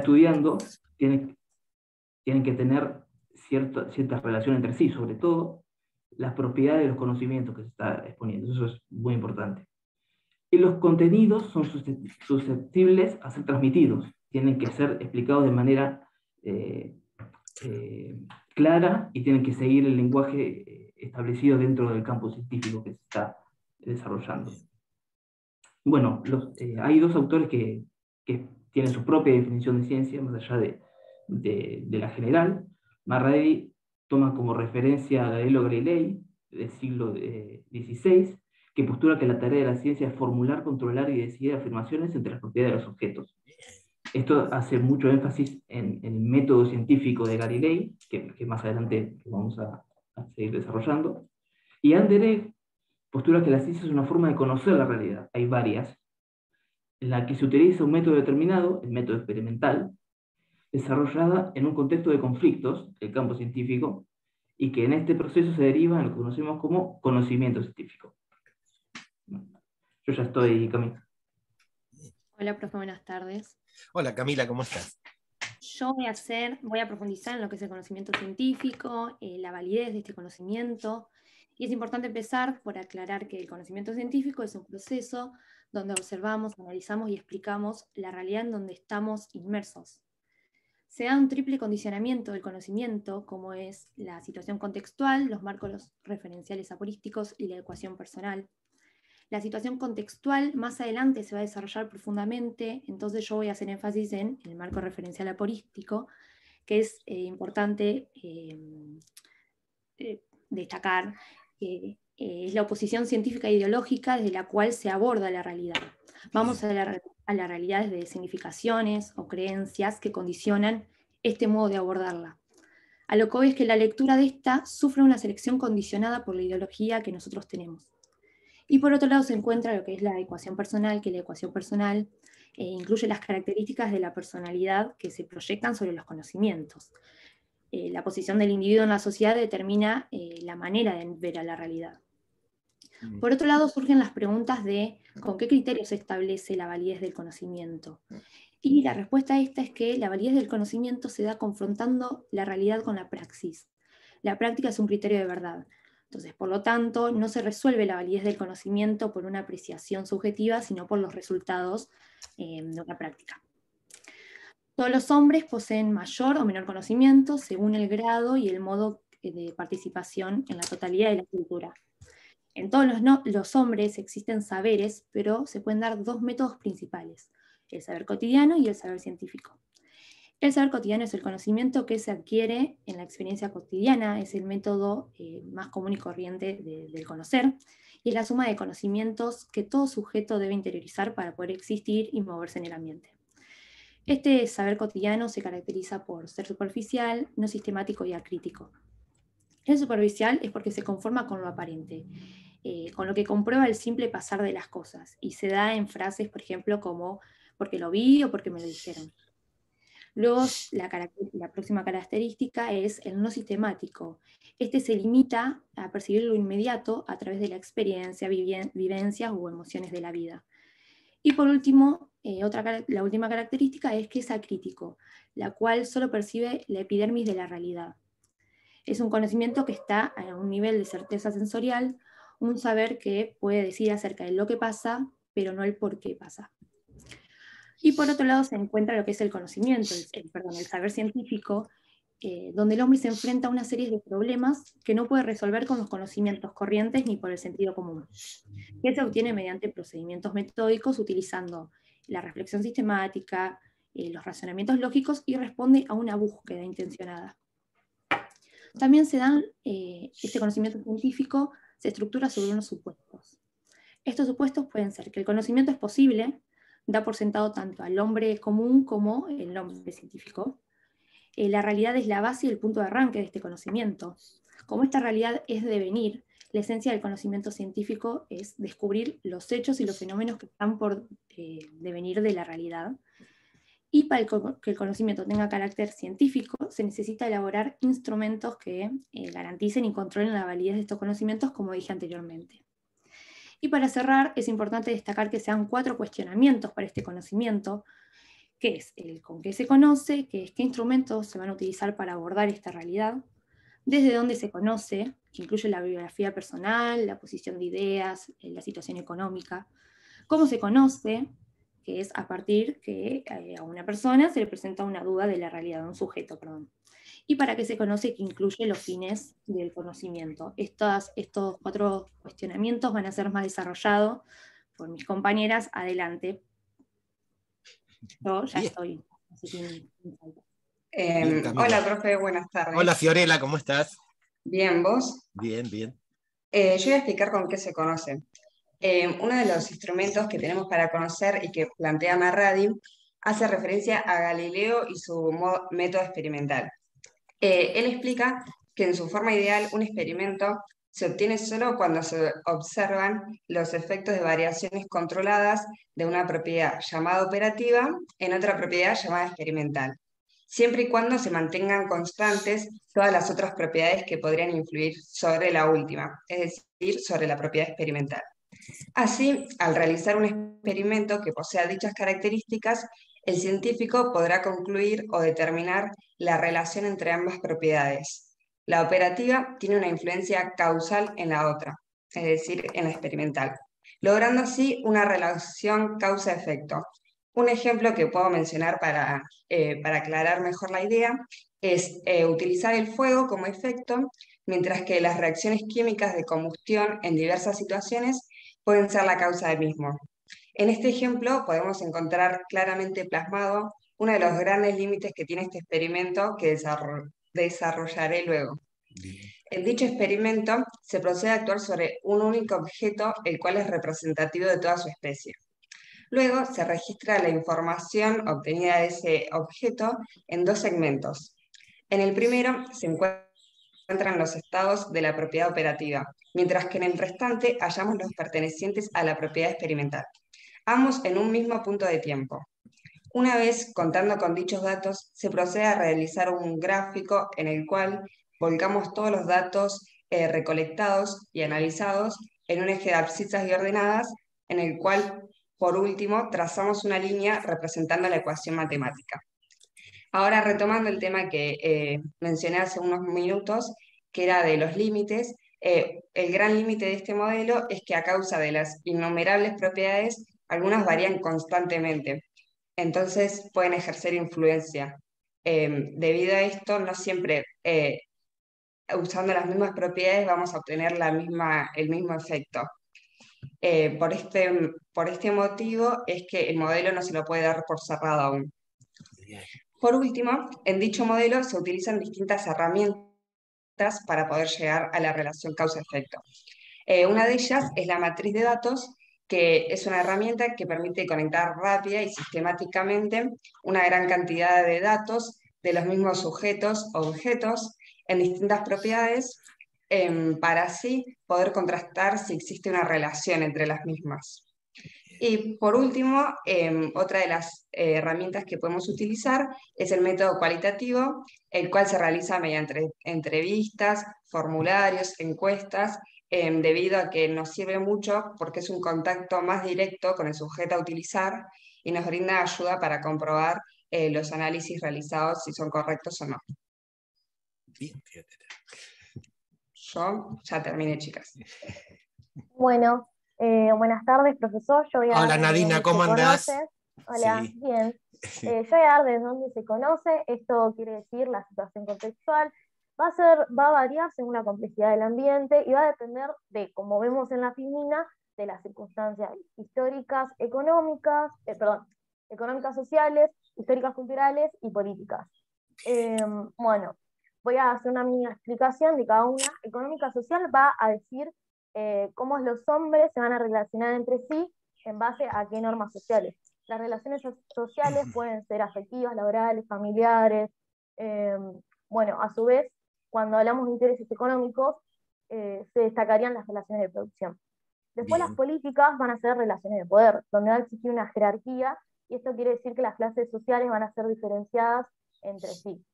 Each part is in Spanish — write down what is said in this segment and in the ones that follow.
estudiando tienen que tener cierta relación entre sí, sobre todo las propiedades de los conocimientos que se está exponiendo. Eso es muy importante. Y los contenidos son susceptibles a ser transmitidos, tienen que ser explicados de manera clara y tienen que seguir el lenguaje establecido dentro del campo científico que se está desarrollando. Bueno, hay dos autores que tienen su propia definición de ciencia, más allá de la general. Marradi toma como referencia a Galileo Galilei, del siglo XVI, que postula que la tarea de la ciencia es formular, controlar y decidir afirmaciones entre las propiedades de los objetos. Esto hace mucho énfasis en el método científico de Galilei, que más adelante vamos a seguir desarrollando. Y Anderegg postula que la ciencia es una forma de conocer la realidad. Hay varias, en la que se utiliza un método determinado, el método experimental, desarrollada en un contexto de conflictos, el campo científico, y que en este proceso se deriva en lo que conocemos como conocimiento científico. Yo ya estoy, Camila. Hola, profe, buenas tardes. Hola, Camila, ¿cómo estás? Yo voy a profundizar en lo que es el conocimiento científico, la validez de este conocimiento, y es importante empezar por aclarar que el conocimiento científico es un proceso donde observamos, analizamos y explicamos la realidad en donde estamos inmersos. Se da un triple condicionamiento del conocimiento, como es la situación contextual, los marcos referenciales aporísticos y la ecuación personal. La situación contextual más adelante se va a desarrollar profundamente, entonces yo voy a hacer énfasis en el marco referencial aporístico, que es importante destacar que es la oposición científica e ideológica desde la cual se aborda la realidad. Vamos a la realidad desde significaciones o creencias que condicionan este modo de abordarla. A lo que voy es que la lectura de esta sufre una selección condicionada por la ideología que nosotros tenemos. Y por otro lado se encuentra lo que es la ecuación personal, que la ecuación personal incluye las características de la personalidad que se proyectan sobre los conocimientos. La posición del individuo en la sociedad determina la manera de ver a la realidad. Por otro lado surgen las preguntas de ¿con qué criterios se establece la validez del conocimiento? Y la respuesta a esta es que la validez del conocimiento se da confrontando la realidad con la praxis. La práctica es un criterio de verdad. Entonces, por lo tanto, no se resuelve la validez del conocimiento por una apreciación subjetiva, sino por los resultados de una práctica. Todos los hombres poseen mayor o menor conocimiento según el grado y el modo de participación en la totalidad de la cultura. En todos los hombres existen saberes, pero se pueden dar dos métodos principales, el saber cotidiano y el saber científico. El saber cotidiano es el conocimiento que se adquiere en la experiencia cotidiana, es el método más común y corriente del conocer, y es la suma de conocimientos que todo sujeto debe interiorizar para poder existir y moverse en el ambiente. Este saber cotidiano se caracteriza por ser superficial, no sistemático y acrítico. El superficial es porque se conforma con lo aparente, con lo que comprueba el simple pasar de las cosas, y se da en frases, por ejemplo, como porque lo vi o porque me lo dijeron. Luego, la próxima característica es el no sistemático. Este se limita a percibir lo inmediato a través de la experiencia, vivencias o emociones de la vida. Y por último, la última característica es que es acrítico, la cual solo percibe la epidermis de la realidad. Es un conocimiento que está a un nivel de certeza sensorial, un saber que puede decir acerca de lo que pasa, pero no el por qué pasa. Y por otro lado se encuentra lo que es el conocimiento, el saber científico, donde el hombre se enfrenta a una serie de problemas que no puede resolver con los conocimientos corrientes ni por el sentido común, que se obtiene mediante procedimientos metódicos utilizando la reflexión sistemática, los razonamientos lógicos y responde a una búsqueda intencionada. También este conocimiento científico se estructura sobre unos supuestos. Estos supuestos pueden ser que el conocimiento es posible, da por sentado tanto al hombre común como el hombre científico. La realidad es la base y el punto de arranque de este conocimiento. Como esta realidad es devenir, la esencia del conocimiento científico es descubrir los hechos y los fenómenos que están por devenir de la realidad. Y para que el conocimiento tenga carácter científico, se necesita elaborar instrumentos que garanticen y controlen la validez de estos conocimientos, como dije anteriormente. Y para cerrar, es importante destacar que se dan 4 cuestionamientos para este conocimiento, que es el con qué se conoce, que es qué instrumentos se van a utilizar para abordar esta realidad, desde dónde se conoce, que incluye la biografía personal, la posición de ideas, la situación económica, cómo se conoce, que es a partir que a una persona se le presenta una duda de la realidad, un sujeto, perdón. Y para qué se conoce, que incluye los fines del conocimiento. Estos 4 cuestionamientos van a ser más desarrollados por mis compañeras adelante. Yo ya Bien. estoy. Así que, Bien, Camila. Hola, profe, buenas tardes. Hola, Fiorella, ¿cómo estás? Bien, ¿vos? Bien, bien. Yo voy a explicar con qué se conoce. Uno de los instrumentos que tenemos para conocer y que plantea Marradi hace referencia a Galileo y su método experimental. Él explica que en su forma ideal un experimento se obtiene solo cuando se observan los efectos de variaciones controladas de una propiedad llamada operativa en otra propiedad llamada experimental, siempre y cuando se mantengan constantes todas las otras propiedades que podrían influir sobre la última, es decir, sobre la propiedad experimental. Así, al realizar un experimento que posea dichas características, el científico podrá concluir o determinar la relación entre ambas propiedades. La operativa tiene una influencia causal en la otra, es decir, en la experimental, logrando así una relación causa-efecto. Un ejemplo que puedo mencionar para aclarar mejor la idea es utilizar el fuego como efecto, mientras que las reacciones químicas de combustión en diversas situaciones pueden ser la causa del mismo. En este ejemplo podemos encontrar claramente plasmado uno de los grandes límites que tiene este experimento que desarrollaré luego. Bien. En dicho experimento se procede a actuar sobre un único objeto, el cual es representativo de toda su especie. Luego se registra la información obtenida de ese objeto en 2 segmentos. En el primero se encuentran los estados de la propiedad operativa, mientras que en el restante hallamos los pertenecientes a la propiedad experimental, ambos en un mismo punto de tiempo. Una vez contando con dichos datos, se procede a realizar un gráfico en el cual volcamos todos los datos recolectados y analizados en un eje de abscisas y ordenadas, en el cual, por último, trazamos una línea representando la ecuación matemática. Ahora retomando el tema que mencioné hace unos minutos, que era de los límites, el gran límite de este modelo es que a causa de las innumerables propiedades, algunas varían constantemente, entonces pueden ejercer influencia. Debido a esto, no siempre usando las mismas propiedades vamos a obtener el mismo efecto. Por este motivo es que el modelo no se lo puede dar por cerrado aún. Bien. Por último, en dicho modelo se utilizan distintas herramientas para poder llegar a la relación causa-efecto. Una de ellas es la matriz de datos, que es una herramienta que permite conectar rápida y sistemáticamente una gran cantidad de datos de los mismos sujetos o objetos en distintas propiedades para así poder contrastar si existe una relación entre las mismas. Y por último, otra de las herramientas que podemos utilizar es el método cualitativo, el cual se realiza mediante entrevistas, formularios, encuestas, debido a que nos sirve mucho porque es un contacto más directo con el sujeto a utilizar y nos brinda ayuda para comprobar los análisis realizados si son correctos o no. Bien, fíjate. Yo ya terminé, chicas. Bueno, buenas tardes, profesor. Yo voy a Hola, dar desde Nadina, dónde ¿cómo se andás? conoce. Hola, Sí. bien. Sí. Yo voy a dar desde dónde se conoce. Esto quiere decir la situación contextual. Va a variar según la complejidad del ambiente y va a depender de, como vemos en la filmina, de las circunstancias históricas, económicas sociales, históricas culturales y políticas. Bueno, voy a hacer una mini explicación de cada una. Económica social va a decir cómo los hombres se van a relacionar entre sí en base a qué normas sociales. Las relaciones sociales pueden ser afectivas, laborales, familiares. Bueno, a su vez, cuando hablamos de intereses económicos, se destacarían las relaciones de producción. Después Bien. las políticas van a ser relaciones de poder, donde va a existir una jerarquía, y esto quiere decir que las clases sociales van a ser diferenciadas entre sí.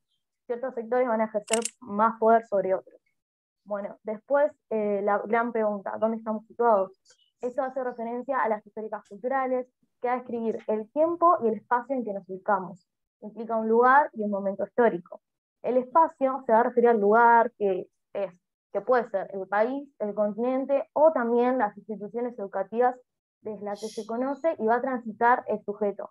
Ciertos sectores van a ejercer más poder sobre otros. Bueno, después la gran pregunta, ¿dónde estamos situados? Esto hace referencia a las históricas culturales, que va a describir el tiempo y el espacio en que nos ubicamos. Implica un lugar y un momento histórico. El espacio se va a referir al lugar que puede ser el país, el continente o también las instituciones educativas desde las que se conoce y va a transitar el sujeto.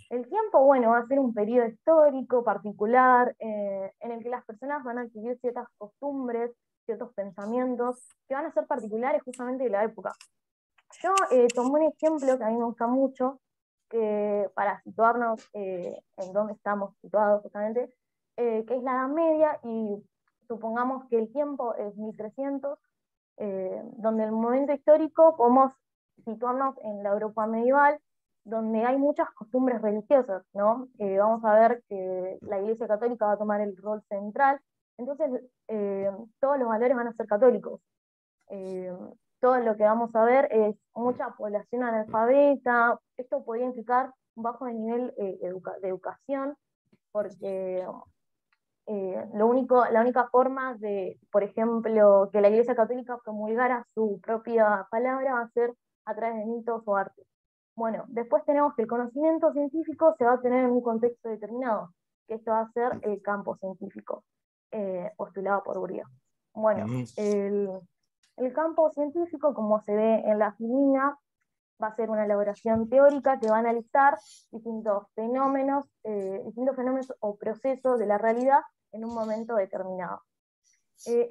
El tiempo, bueno, va a ser un periodo histórico particular en el que las personas van a adquirir ciertas costumbres, ciertos pensamientos que van a ser particulares justamente de la época. Yo tomé un ejemplo que a mí me gusta mucho, que para situarnos en dónde estamos situados justamente, que es la Edad Media, y supongamos que el tiempo es 1300, donde el momento histórico podemos situarnos en la Europa medieval, donde hay muchas costumbres religiosas, ¿no? Vamos a ver que la Iglesia Católica va a tomar el rol central, entonces todos los valores van a ser católicos. Todo lo que vamos a ver es mucha población analfabeta. Esto podría implicar un bajo nivel de educación, porque la única forma de, por ejemplo, que la Iglesia Católica promulgara su propia palabra va a ser a través de mitos o artes. Bueno, después tenemos que el conocimiento científico se va a tener en un contexto determinado, que esto va a ser el campo científico, postulado por Bourdieu. Bueno, el campo científico, como se ve en la filmina, va a ser una elaboración teórica que va a analizar distintos fenómenos o procesos de la realidad en un momento determinado.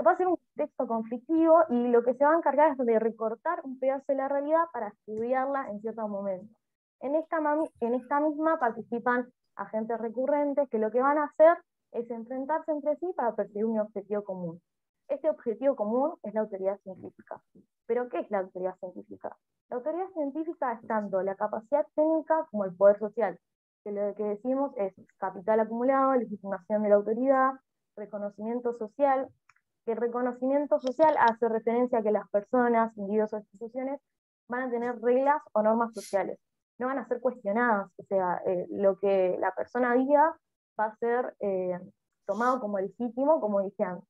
Va a ser un texto conflictivo y lo que se va a encargar es de recortar un pedazo de la realidad para estudiarla en cierto momento. En esta misma participan agentes recurrentes que lo que van a hacer es enfrentarse entre sí para perseguir un objetivo común. Este objetivo común es la autoridad científica. ¿Pero qué es la autoridad científica? La autoridad científica es tanto la capacidad técnica como el poder social, que lo que decimos es capital acumulado, legitimación de la autoridad, reconocimiento social, que el reconocimiento social hace referencia a que las personas, individuos o instituciones van a tener reglas o normas sociales, no van a ser cuestionadas, o sea, lo que la persona diga va a ser tomado como legítimo, como dije antes.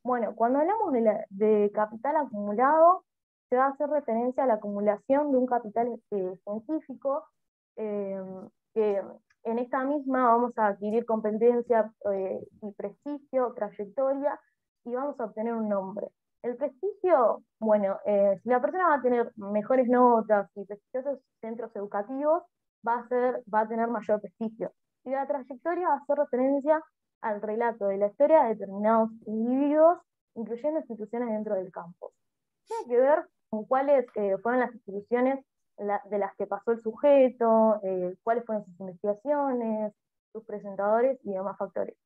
Bueno, cuando hablamos de capital acumulado, se va a hacer referencia a la acumulación de un capital científico, que en esta misma vamos a adquirir competencia y prestigio, trayectoria, y vamos a obtener un nombre. El prestigio, bueno, si la persona va a tener mejores notas y prestigiosos centros educativos, va a tener mayor prestigio. Y la trayectoria va a hacer referencia al relato de la historia de determinados individuos, incluyendo instituciones dentro del campus. Tiene que ver con cuáles fueron las instituciones de las que pasó el sujeto, cuáles fueron sus investigaciones, sus presentadores y demás factores.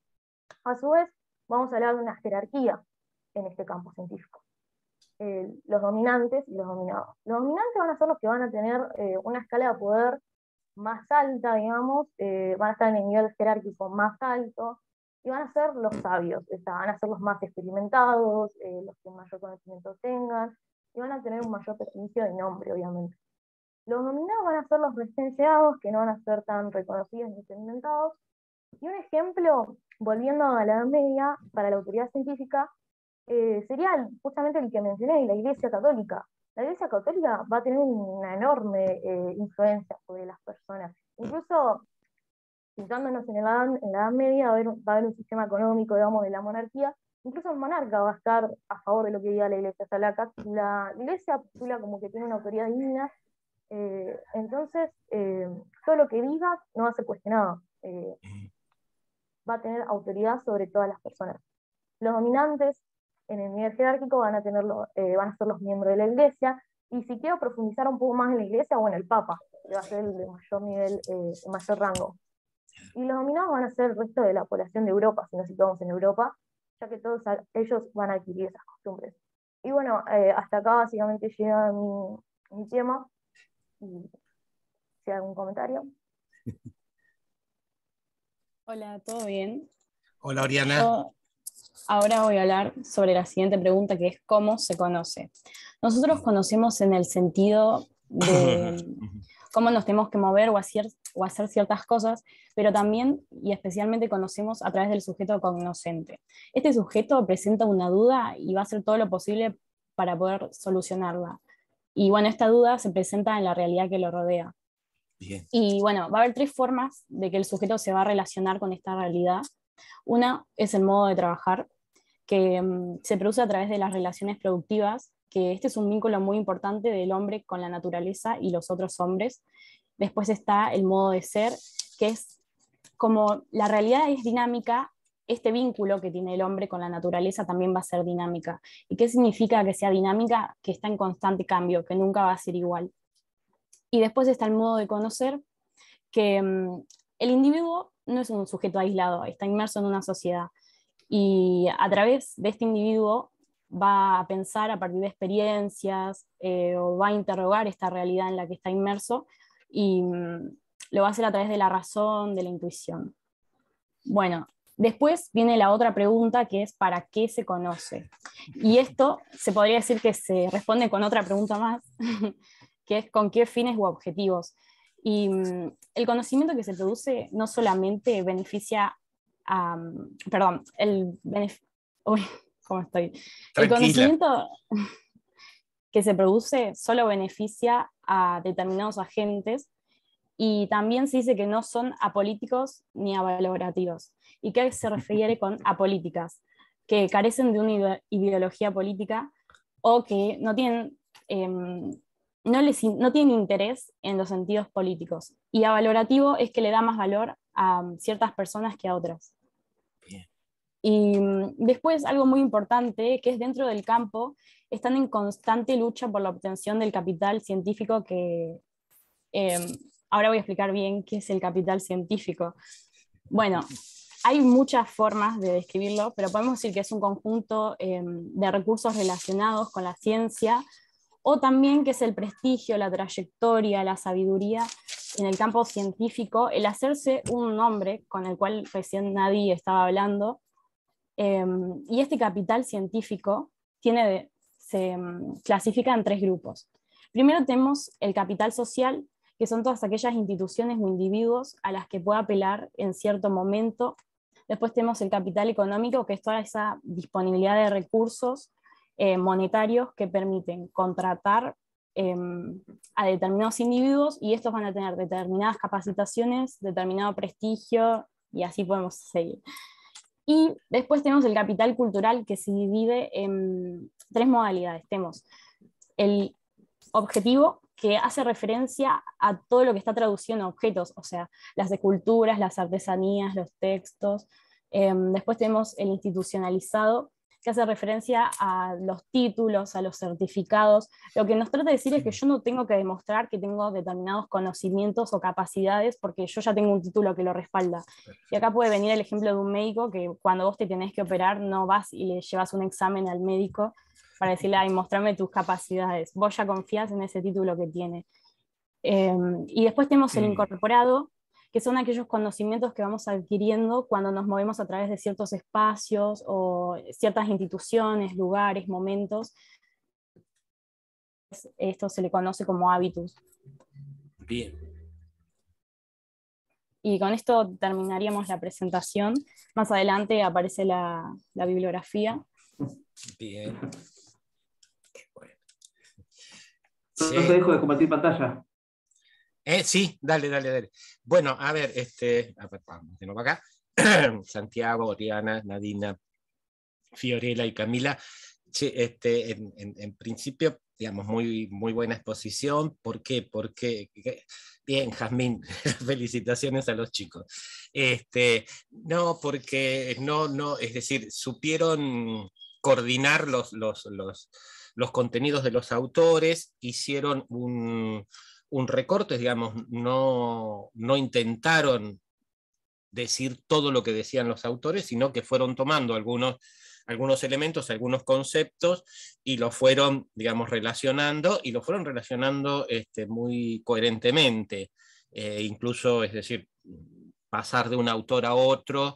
A su vez, vamos a hablar de una jerarquía en este campo científico. Los dominantes y los dominados. Los dominantes van a ser los que van a tener una escala de poder más alta, digamos, van a estar en el nivel jerárquico más alto, y van a ser los sabios, o sea, van a ser los más experimentados, los que mayor conocimiento tengan, y van a tener un mayor prestigio de nombre, obviamente. Los dominados van a ser los licenciados, que no van a ser tan reconocidos ni experimentados. Y un ejemplo, volviendo a la Edad Media, para la autoridad científica, sería justamente el que mencioné, la Iglesia Católica. La Iglesia Católica va a tener una enorme influencia sobre las personas. Incluso, situándonos en la Edad Media, va a haber un sistema económico, digamos, de la monarquía. Incluso el monarca va a estar a favor de lo que diga la Iglesia. O sea, la Iglesia postula como que tiene una autoridad divina. Entonces, todo lo que diga no va a ser cuestionado. Va a tener autoridad sobre todas las personas. Los dominantes en el nivel jerárquico van a ser los miembros de la Iglesia, y si quiero profundizar un poco más en la Iglesia, bueno, el Papa, que va a ser el de mayor nivel, el mayor rango. Y los dominados van a ser el resto de la población de Europa, si nos situamos en Europa, ya que todos ellos van a adquirir esas costumbres. Y bueno, hasta acá básicamente llega mi tema, y si hay algún comentario. Hola, ¿todo bien? Hola, Oriana. Yo ahora voy a hablar sobre la siguiente pregunta, que es ¿cómo se conoce? Nosotros conocemos en el sentido de cómo nos tenemos que mover o hacer ciertas cosas, pero también y especialmente conocemos a través del sujeto cognoscente. Este sujeto presenta una duda y va a hacer todo lo posible para poder solucionarla. Y bueno, esta duda se presenta en la realidad que lo rodea. Bien. Y bueno, va a haber 3 formas de que el sujeto se va a relacionar con esta realidad. Una es el modo de trabajar, que se produce a través de las relaciones productivas, que este es un vínculo muy importante del hombre con la naturaleza y los otros hombres. Después está el modo de ser, que es como la realidad es dinámica, este vínculo que tiene el hombre con la naturaleza también va a ser dinámica. ¿Y qué significa que sea dinámica? Que está en constante cambio, que nunca va a ser igual. Y después está el modo de conocer, que el individuo no es un sujeto aislado, está inmerso en una sociedad. Y a través de este individuo va a pensar a partir de experiencias o va a interrogar esta realidad en la que está inmerso y lo va a hacer a través de la razón, de la intuición. Bueno, después viene la otra pregunta, que es ¿para qué se conoce? Y esto se podría decir que se responde con otra pregunta más, que es ¿con qué fines u objetivos? Y el conocimiento que se produce no solamente beneficia a... perdón, uy, ¿cómo estoy? Tranquila. El conocimiento que se produce solo beneficia a determinados agentes, y también se dice que no son apolíticos ni avalorativos. ¿Y qué se refiere con apolíticas? Que carecen de una ideología política o que no tienen, no tienen interés en los sentidos políticos. Y avalorativo es que le da más valor a ciertas personas que a otras. Bien. Y después algo muy importante, que es dentro del campo, están en constante lucha por la obtención del capital científico que... ahora voy a explicar bien qué es el capital científico. Bueno, hay muchas formas de describirlo, pero podemos decir que es un conjunto de recursos relacionados con la ciencia, o también que es el prestigio, la trayectoria, la sabiduría en el campo científico, el hacerse un nombre con el cual recién nadie estaba hablando. Y este capital científico se clasifica en 3 grupos. Primero tenemos el capital social, que son todas aquellas instituciones o individuos a las que pueda apelar en cierto momento. Después tenemos el capital económico, que es toda esa disponibilidad de recursos monetarios que permiten contratar a determinados individuos, y estos van a tener determinadas capacitaciones, determinado prestigio, y así podemos seguir. Y después tenemos el capital cultural, que se divide en 3 modalidades. Tenemos el objetivo, que hace referencia a todo lo que está traducido en objetos, o sea, las esculturas, las artesanías, los textos. Después tenemos el institucionalizado, que hace referencia a los títulos, a los certificados. Lo que nos trata de decir es que yo no tengo que demostrar que tengo determinados conocimientos o capacidades, porque yo ya tengo un título que lo respalda. Y acá puede venir el ejemplo de un médico que cuando vos te tenés que operar no vas y le llevas un examen al médico para decirle, ay, mostrame tus capacidades. Vos ya confías en ese título que tiene. Y después tenemos el incorporado, que son aquellos conocimientos que vamos adquiriendo cuando nos movemos a través de ciertos espacios o ciertas instituciones, lugares, momentos. Esto se le conoce como hábitus. Bien. Y con esto terminaríamos la presentación. Más adelante aparece la bibliografía. Bien. Qué bueno. No te dejo de compartir pantalla. Sí, dale. Bueno, a ver, vamos de nuevo acá. Santiago, Oriana, Nadina, Fiorella y Camila. En principio, digamos, muy buena exposición. ¿Por qué? Porque, bien, Jazmín, felicitaciones a los chicos. No, porque no, es decir, supieron coordinar los contenidos de los autores, hicieron un recorte, digamos, no intentaron decir todo lo que decían los autores, sino que fueron tomando algunos elementos, algunos conceptos, y los fueron, digamos, relacionando, y los fueron relacionando muy coherentemente. Incluso, es decir, pasar de un autor a otro,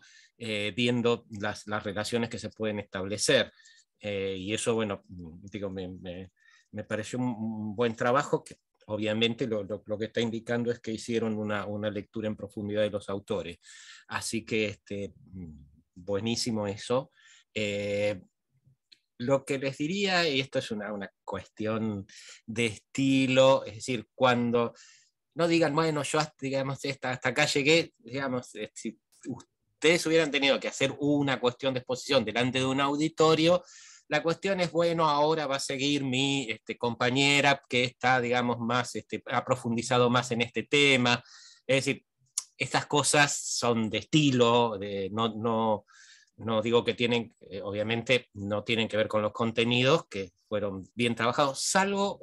viendo las relaciones que se pueden establecer. Y eso, bueno, digo, me pareció un buen trabajo, que obviamente lo que está indicando es que hicieron una lectura en profundidad de los autores. Así que buenísimo eso. Lo que les diría, y esto es una cuestión de estilo, es decir, cuando no digan, bueno, yo digamos, hasta acá llegué, digamos, si ustedes hubieran tenido que hacer una cuestión de exposición delante de un auditorio, la cuestión es, bueno, ahora va a seguir mi compañera que está, digamos, más, ha profundizado más en este tema. Es decir, estas cosas son de estilo, no digo que tienen, obviamente no tienen que ver con los contenidos, que fueron bien trabajados, salvo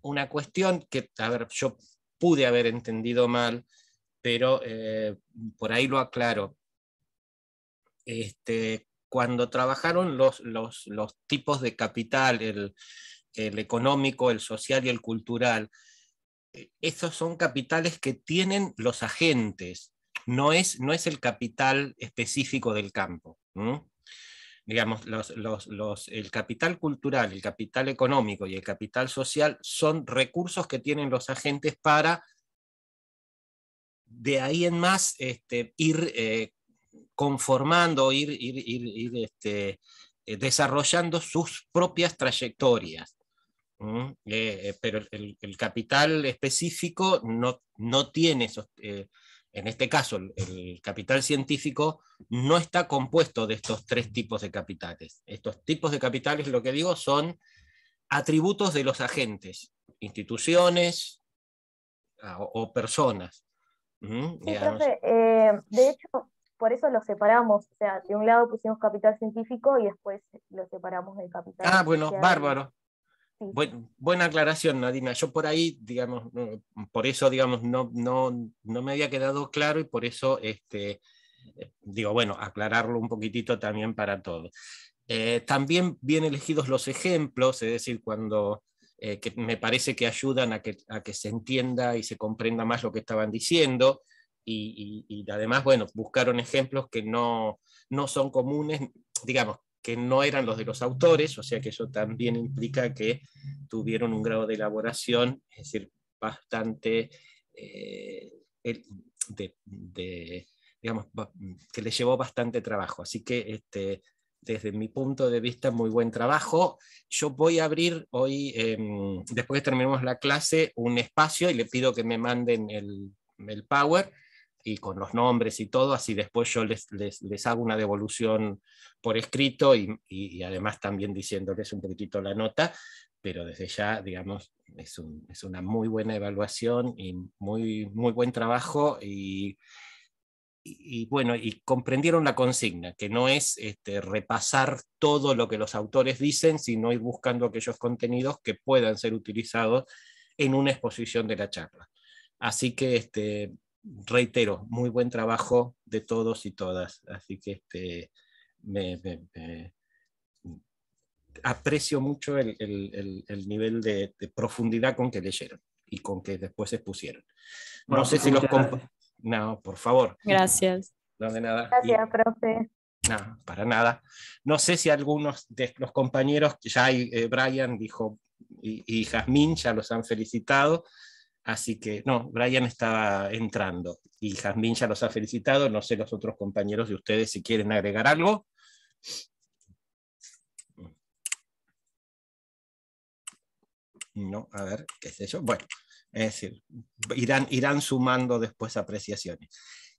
una cuestión que, a ver, yo pude haber entendido mal, pero por ahí lo aclaro. Cuando trabajaron los tipos de capital, el económico, el social y el cultural, esos son capitales que tienen los agentes, no es el capital específico del campo. Digamos, el capital cultural, el capital económico y el capital social son recursos que tienen los agentes para, de ahí en más, ir conformando, ir desarrollando sus propias trayectorias. Pero el capital específico no tiene esos, en este caso el capital científico no está compuesto de estos tres tipos de capitales. Estos tipos de capitales, lo que digo, son atributos de los agentes, instituciones o personas. Sí, profe, de hecho, por eso lo separamos, o sea, de un lado pusimos capital científico y después lo separamos del capital bueno, social. bárbaro. Sí. Buena aclaración, Nadina. Yo por ahí, digamos, por eso, digamos, no me había quedado claro y por eso, digo, bueno, aclararlo un poquitito también para todos. También bien elegidos los ejemplos, es decir, cuando que me parece que ayudan a que se entienda y se comprenda más lo que estaban diciendo, y además, bueno, buscaron ejemplos que no son comunes, digamos, que no eran los de los autores, o sea que eso también implica que tuvieron un grado de elaboración, es decir, bastante, digamos, que les llevó bastante trabajo. Así que desde mi punto de vista, muy buen trabajo. Yo voy a abrir hoy, después que terminemos la clase, un espacio y le pido que me manden el Power y con los nombres y todo, así después yo les hago una devolución por escrito y además también diciéndoles un poquitito la nota, pero desde ya, digamos, es una muy buena evaluación y muy, muy buen trabajo y bueno, y comprendieron la consigna, que no es repasar todo lo que los autores dicen, sino ir buscando aquellos contenidos que puedan ser utilizados en una exposición de la charla. Así que reitero, muy buen trabajo de todos y todas. Así que me aprecio mucho el nivel de profundidad con que leyeron y con que después expusieron. No sé si los no, por favor. Gracias. No, de nada. Gracias, profe. No, para nada. No sé si algunos de los compañeros, ya Brian dijo, y Jazmín ya los han felicitado, así que, no, Brian estaba entrando, y Jazmín ya los ha felicitado, no sé los otros compañeros de ustedes si quieren agregar algo. No, a ver, qué sé yo. Bueno, es decir, irán sumando después apreciaciones.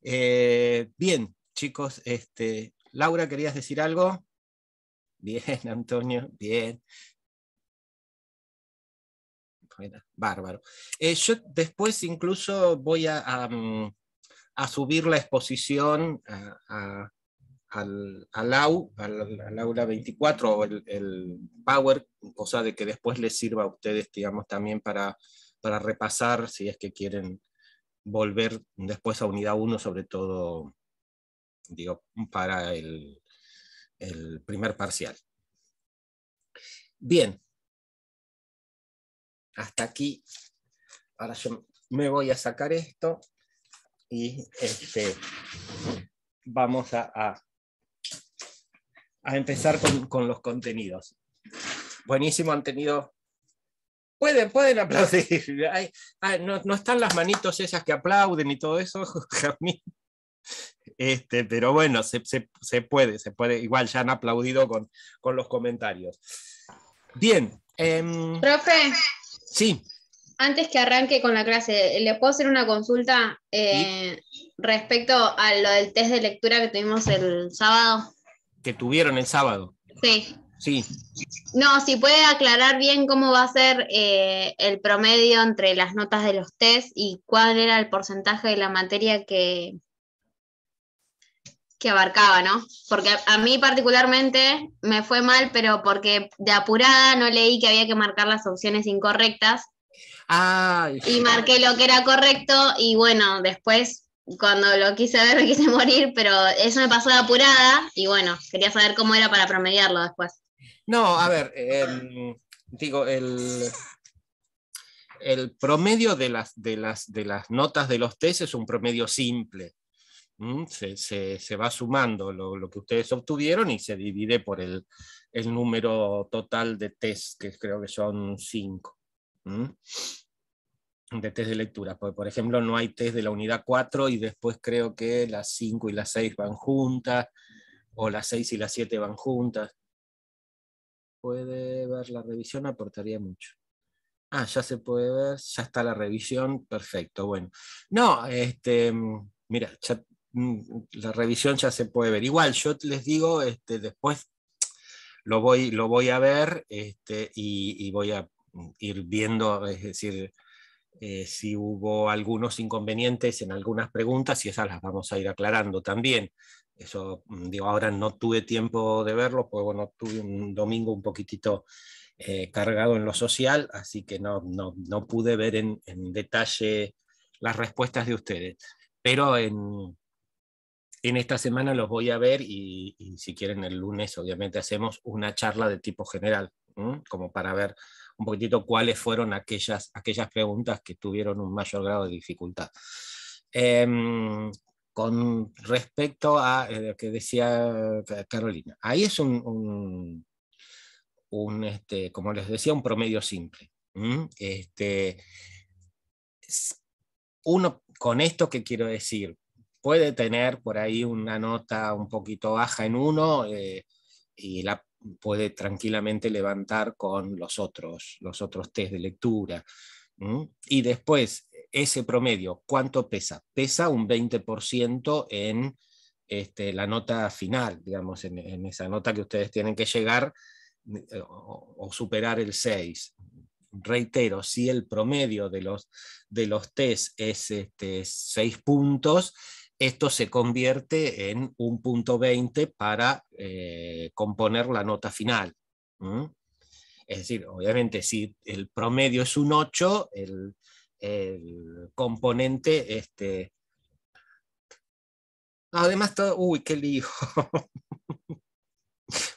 Bien, chicos, Laura, ¿querías decir algo? Bien, Antonio, bien. Bueno, bárbaro. Yo después incluso voy a subir la exposición al aula 24 o el Power, cosa de que después les sirva a ustedes, digamos, también para repasar, si es que quieren volver después a unidad 1, sobre todo, digo, para el primer parcial. Bien. Hasta aquí. Ahora yo me voy a sacar esto y vamos a empezar con los contenidos. Buenísimo, han tenido... Pueden aplaudir. No están las manitos esas que aplauden y todo eso, Jazmín. Pero bueno, se puede. Igual ya han aplaudido con los comentarios. Bien. Profe. Sí. Antes que arranque con la clase, ¿le puedo hacer una consulta respecto a lo del test de lectura que tuvimos el sábado? ¿Que tuvieron el sábado? Sí. Sí. No, si puede aclarar bien cómo va a ser el promedio entre las notas de los test y cuál era el porcentaje de la materia que abarcaba, ¿no? Porque a mí particularmente me fue mal, pero porque de apurada no leí que había que marcar las opciones incorrectas. Ay. Y marqué lo que era correcto y bueno, después cuando lo quise ver me quise morir, pero eso me pasó de apurada y bueno, quería saber cómo era para promediarlo después. No, a ver, digo, el promedio de las notas de los test es un promedio simple. Se va sumando lo que ustedes obtuvieron y se divide por el número total de test, que creo que son 5. De test de lectura. Por ejemplo, no hay test de la unidad 4 y después creo que las 5 y las 6 van juntas, o las 6 y las 7 van juntas. Puede ver la revisión, aportaría mucho. Ah, ya se puede ver, ya está la revisión, perfecto, bueno. No, mira, ya, la revisión ya se puede ver. Igual, yo les digo, después lo voy a ver y voy a ir viendo, es decir, si hubo algunos inconvenientes en algunas preguntas y esas las vamos a ir aclarando también. Eso, digo, ahora no tuve tiempo de verlo, pues bueno, tuve un domingo un poquitito cargado en lo social, así que no pude ver en detalle las respuestas de ustedes. Pero en esta semana los voy a ver y si quieren el lunes obviamente hacemos una charla de tipo general, como para ver un poquitito cuáles fueron aquellas preguntas que tuvieron un mayor grado de dificultad. Con respecto a lo que decía Carolina, ahí es como les decía, un promedio simple. Uno, con esto, ¿qué quiero decir? Puede tener por ahí una nota un poquito baja en uno y la puede tranquilamente levantar con los otros test de lectura. Y después, ese promedio, ¿cuánto pesa? Pesa un 20% en la nota final, digamos, en esa nota que ustedes tienen que llegar o superar el 6. Reitero, si el promedio de los test es 6 puntos, esto se convierte en un punto 20 para componer la nota final. Es decir, obviamente, si el promedio es un 8, el componente... Además, uy, qué lío.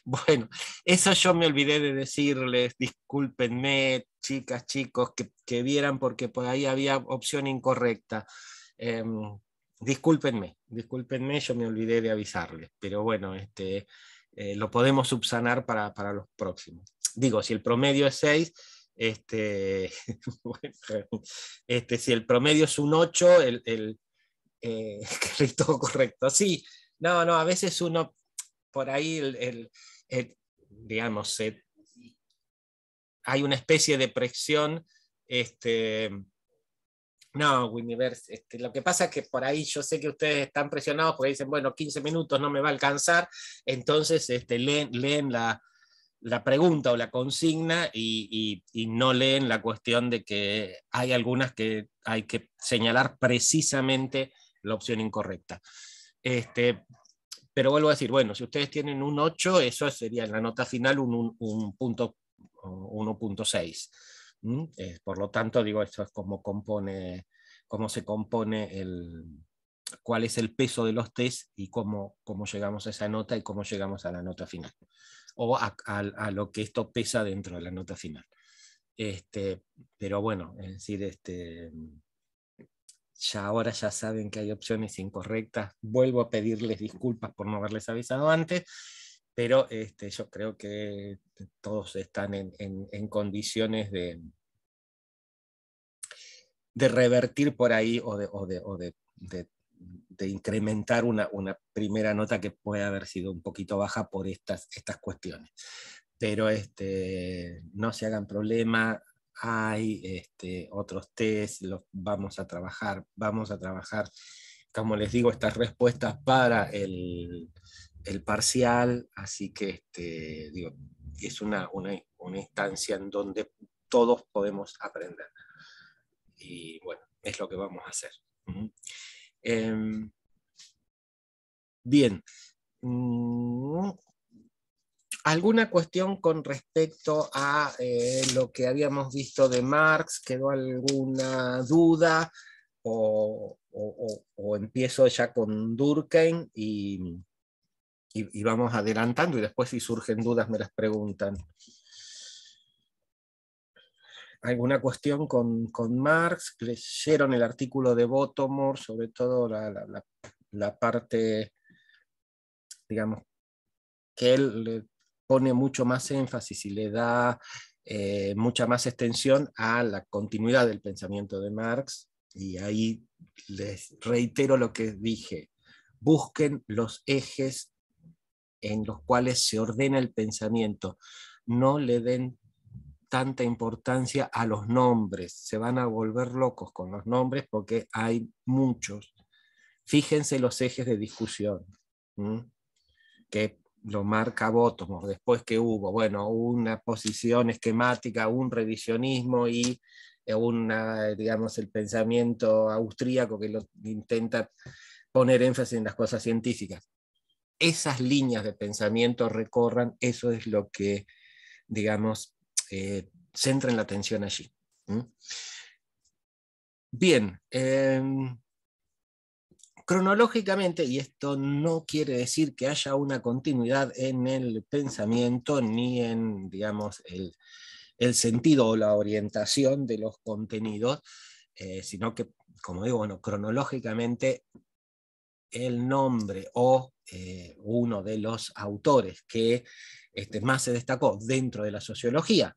Bueno, eso yo me olvidé de decirles, discúlpenme, chicas, chicos, que vieran porque por ahí había opción incorrecta. Discúlpenme, yo me olvidé de avisarles, pero bueno, lo podemos subsanar para los próximos. Digo, si el promedio es 6, si el promedio es un 8, todo correcto. Sí, no, a veces uno por ahí digamos, hay una especie de presión. No, Winiverse, lo que pasa es que por ahí yo sé que ustedes están presionados porque dicen, bueno, 15 minutos no me va a alcanzar, entonces leen la pregunta o la consigna y no leen la cuestión de que hay algunas que hay que señalar precisamente la opción incorrecta. Pero vuelvo a decir, bueno, si ustedes tienen un 8, eso sería en la nota final un punto 1.6. Por lo tanto, digo, esto es cómo se compone cuál es el peso de los test y cómo llegamos a esa nota y cómo llegamos a la nota final. O a lo que esto pesa dentro de la nota final. Pero bueno, es decir, ya ahora ya saben que hay opciones incorrectas. Vuelvo a pedirles disculpas por no haberles avisado antes, pero yo creo que todos están en condiciones de revertir por ahí o de incrementar una primera nota que puede haber sido un poquito baja por estas cuestiones. Pero no se hagan problema, hay otros test, los vamos a trabajar, como les digo, estas respuestas para el parcial, así que digo, es una instancia en donde todos podemos aprender. Y bueno, es lo que vamos a hacer. Bien. ¿Alguna cuestión con respecto a lo que habíamos visto de Marx? ¿Quedó alguna duda? ¿O empiezo ya con Durkheim y vamos adelantando y después si surgen dudas me las preguntan? ¿Alguna cuestión con Marx? ¿Leyeron el artículo de Bottomore, sobre todo la parte, digamos, que él le pone mucho más énfasis y le da mucha más extensión a la continuidad del pensamiento de Marx? Y ahí les reitero lo que dije: busquen los ejes en los cuales se ordena el pensamiento, no le den tanta importancia a los nombres, se van a volver locos con los nombres porque hay muchos. Fíjense los ejes de discusión, que lo marca Bottomore, después que hubo, bueno, una posición esquemática, un revisionismo y digamos, el pensamiento austríaco que lo intenta poner énfasis en las cosas científicas. Esas líneas de pensamiento recorran, eso es lo que, digamos, centren la atención allí. Bien, cronológicamente, y esto no quiere decir que haya una continuidad en el pensamiento ni en, digamos, el sentido o la orientación de los contenidos, sino que, como digo, bueno, cronológicamente el nombre o uno de los autores que más se destacó dentro de la sociología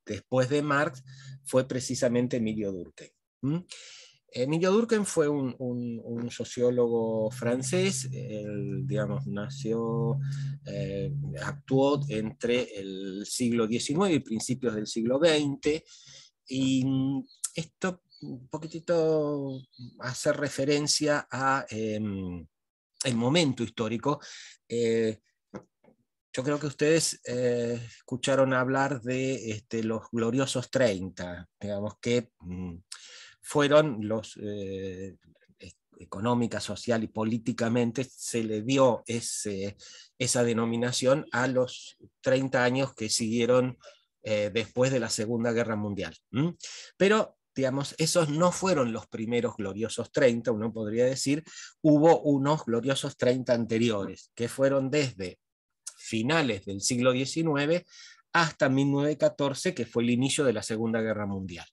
después de Marx fue precisamente Emilio Durkheim. Emilio Durkheim fue un sociólogo francés. Él, digamos, actuó entre el siglo XIX y principios del siglo XX, y esto un poquitito hace referencia a el momento histórico. Yo creo que ustedes escucharon hablar de los gloriosos 30, digamos, que fueron los, económica, social y políticamente, se le dio esa denominación a los 30 años que siguieron después de la Segunda Guerra Mundial. Pero, digamos, esos no fueron los primeros gloriosos 30, uno podría decir, hubo unos gloriosos 30 anteriores, que fueron desde finales del siglo XIX hasta 1914, que fue el inicio de la Segunda Guerra Mundial,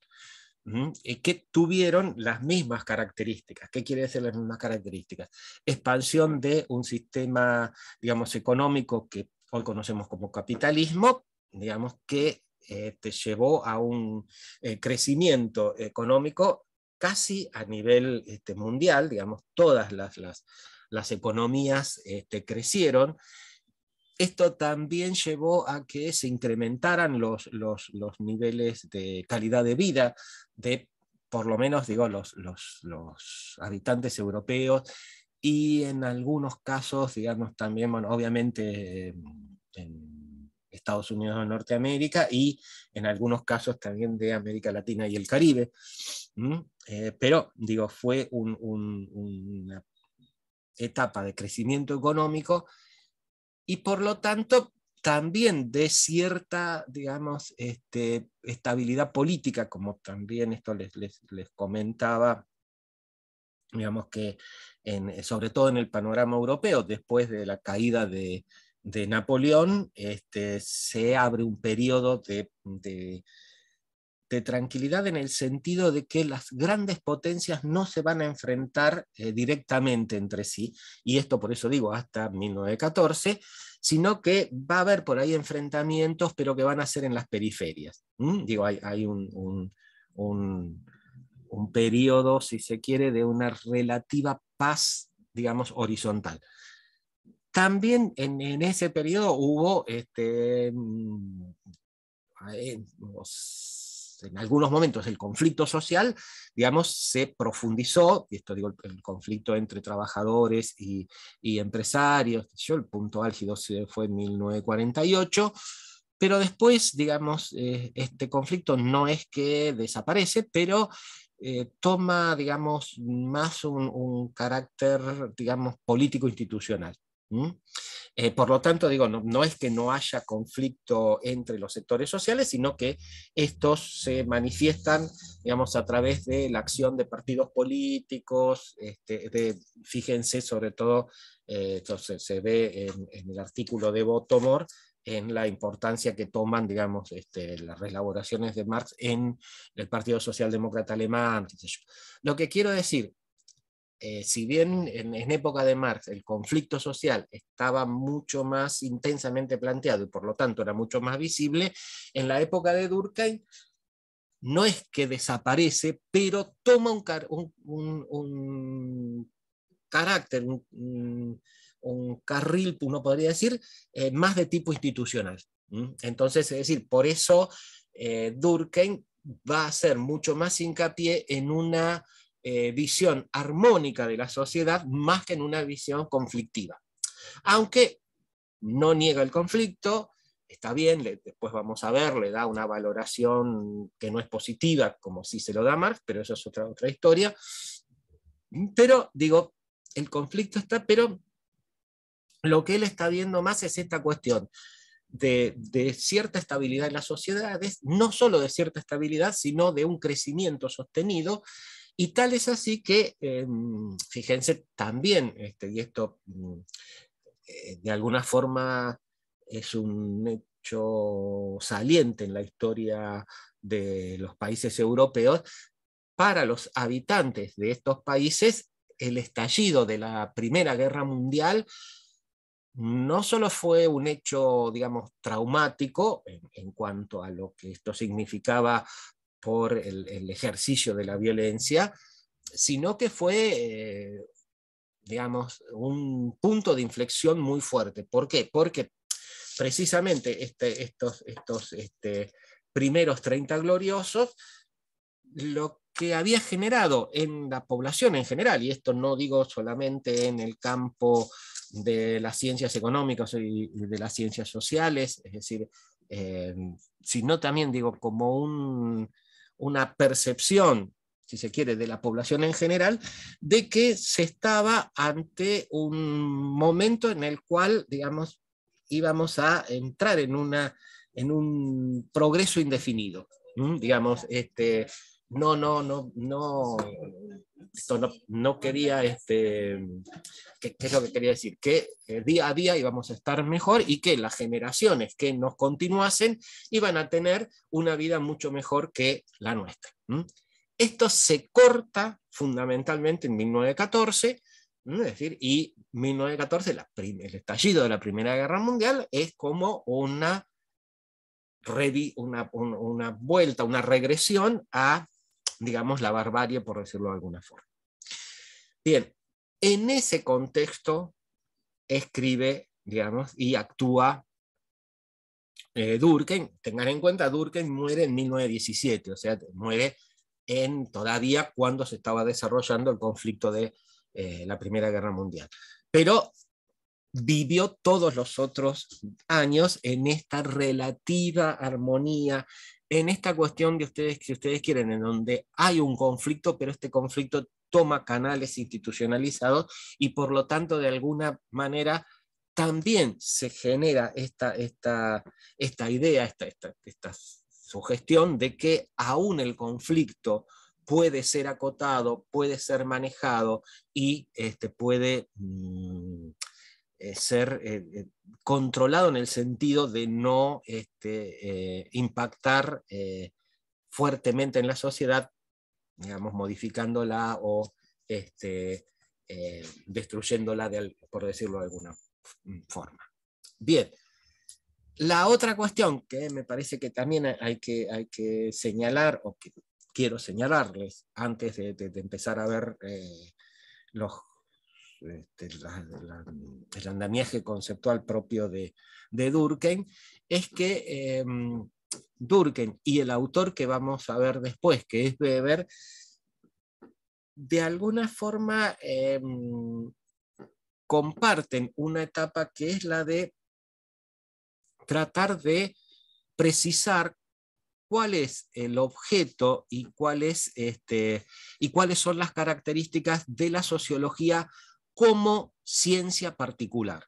que tuvieron las mismas características. ¿Qué quiere decir las mismas características? Expansión de un sistema, digamos, económico que hoy conocemos como capitalismo, digamos, que te llevó a un crecimiento económico casi a nivel mundial, digamos, todas las economías crecieron. Esto también llevó a que se incrementaran los niveles de calidad de vida de, por lo menos, digo, los habitantes europeos, y en algunos casos, digamos, también, bueno, obviamente en Estados Unidos de Norteamérica, y en algunos casos también de América Latina y el Caribe. Pero, digo, fue una etapa de crecimiento económico y por lo tanto también de cierta, digamos, estabilidad política, como también esto les comentaba, digamos que sobre todo en el panorama europeo, después de la caída de Napoleón, se abre un periodo de tranquilidad, en el sentido de que las grandes potencias no se van a enfrentar directamente entre sí, y esto por eso digo hasta 1914, sino que va a haber por ahí enfrentamientos, pero que van a ser en las periferias. Digo, hay un periodo, si se quiere, de una relativa paz, digamos, horizontal. También en ese periodo hubo en algunos momentos el conflicto social, digamos, se profundizó, y esto digo, el conflicto entre trabajadores y empresarios, el punto álgido fue en 1948, pero después, digamos, este conflicto no es que desaparece, pero toma, digamos, más un carácter, digamos, político-institucional. Por lo tanto, digo, no es que no haya conflicto entre los sectores sociales, sino que estos se manifiestan, digamos, a través de la acción de partidos políticos, fíjense sobre todo, entonces se ve en el artículo de Bottomore, en la importancia que toman, digamos, las reelaboraciones de Marx en el Partido Socialdemócrata Alemán, qué sé yo. Lo que quiero decir, si bien en época de Marx el conflicto social estaba mucho más intensamente planteado y por lo tanto era mucho más visible, en la época de Durkheim no es que desaparece, pero toma un carácter, un carril, uno podría decir, más de tipo institucional. Entonces, es decir, por eso Durkheim va a hacer mucho más hincapié en una visión armónica de la sociedad más que en una visión conflictiva. Aunque no niega el conflicto, está bien, después vamos a ver, le da una valoración que no es positiva, como si se lo da Marx, pero eso es otra historia. Pero, digo, el conflicto está, pero lo que él está viendo más es esta cuestión de cierta estabilidad en las sociedades, no solo de cierta estabilidad, sino de un crecimiento sostenido. Y tal es así que, fíjense, también, y esto de alguna forma es un hecho saliente en la historia de los países europeos, para los habitantes de estos países, el estallido de la Primera Guerra Mundial no solo fue un hecho, digamos, traumático en cuanto a lo que esto significaba por el ejercicio de la violencia, sino que fue, digamos, un punto de inflexión muy fuerte. ¿Por qué? Porque precisamente estos primeros 30 gloriosos, lo que había generado en la población en general, y esto no digo solamente en el campo de las ciencias económicas y de las ciencias sociales, es decir, sino también digo como una percepción, si se quiere, de la población en general, de que se estaba ante un momento en el cual, digamos, íbamos a entrar en un progreso indefinido. Digamos, no quería, ¿qué es lo que quería decir? Que día a día íbamos a estar mejor y que las generaciones que nos continuasen iban a tener una vida mucho mejor que la nuestra. Esto se corta fundamentalmente en 1914, es decir, y 1914, el estallido de la Primera Guerra Mundial, es como una vuelta, una regresión a, digamos, la barbarie, por decirlo de alguna forma. Bien, en ese contexto escribe, digamos, y actúa Durkheim. Tengan en cuenta, Durkheim muere en 1917, o sea, muere todavía cuando se estaba desarrollando el conflicto de la Primera Guerra Mundial. Pero vivió todos los otros años en esta relativa armonía, en esta cuestión de ustedes, que ustedes quieren, en donde hay un conflicto, pero este conflicto toma canales institucionalizados y por lo tanto de alguna manera también se genera esta idea, esta sugestión de que aún el conflicto puede ser acotado, puede ser manejado y puede ser controlado en el sentido de no impactar fuertemente en la sociedad, digamos, modificándola o destruyéndola, por decirlo de alguna forma. Bien, la otra cuestión que me parece que también hay que señalar, o que quiero señalarles antes de empezar a ver el andamiaje conceptual propio de Durkheim, es que Durkheim y el autor que vamos a ver después, que es Weber, de alguna forma comparten una etapa que es la de tratar de precisar cuál es el objeto y cuáles son las características de la sociología como ciencia particular.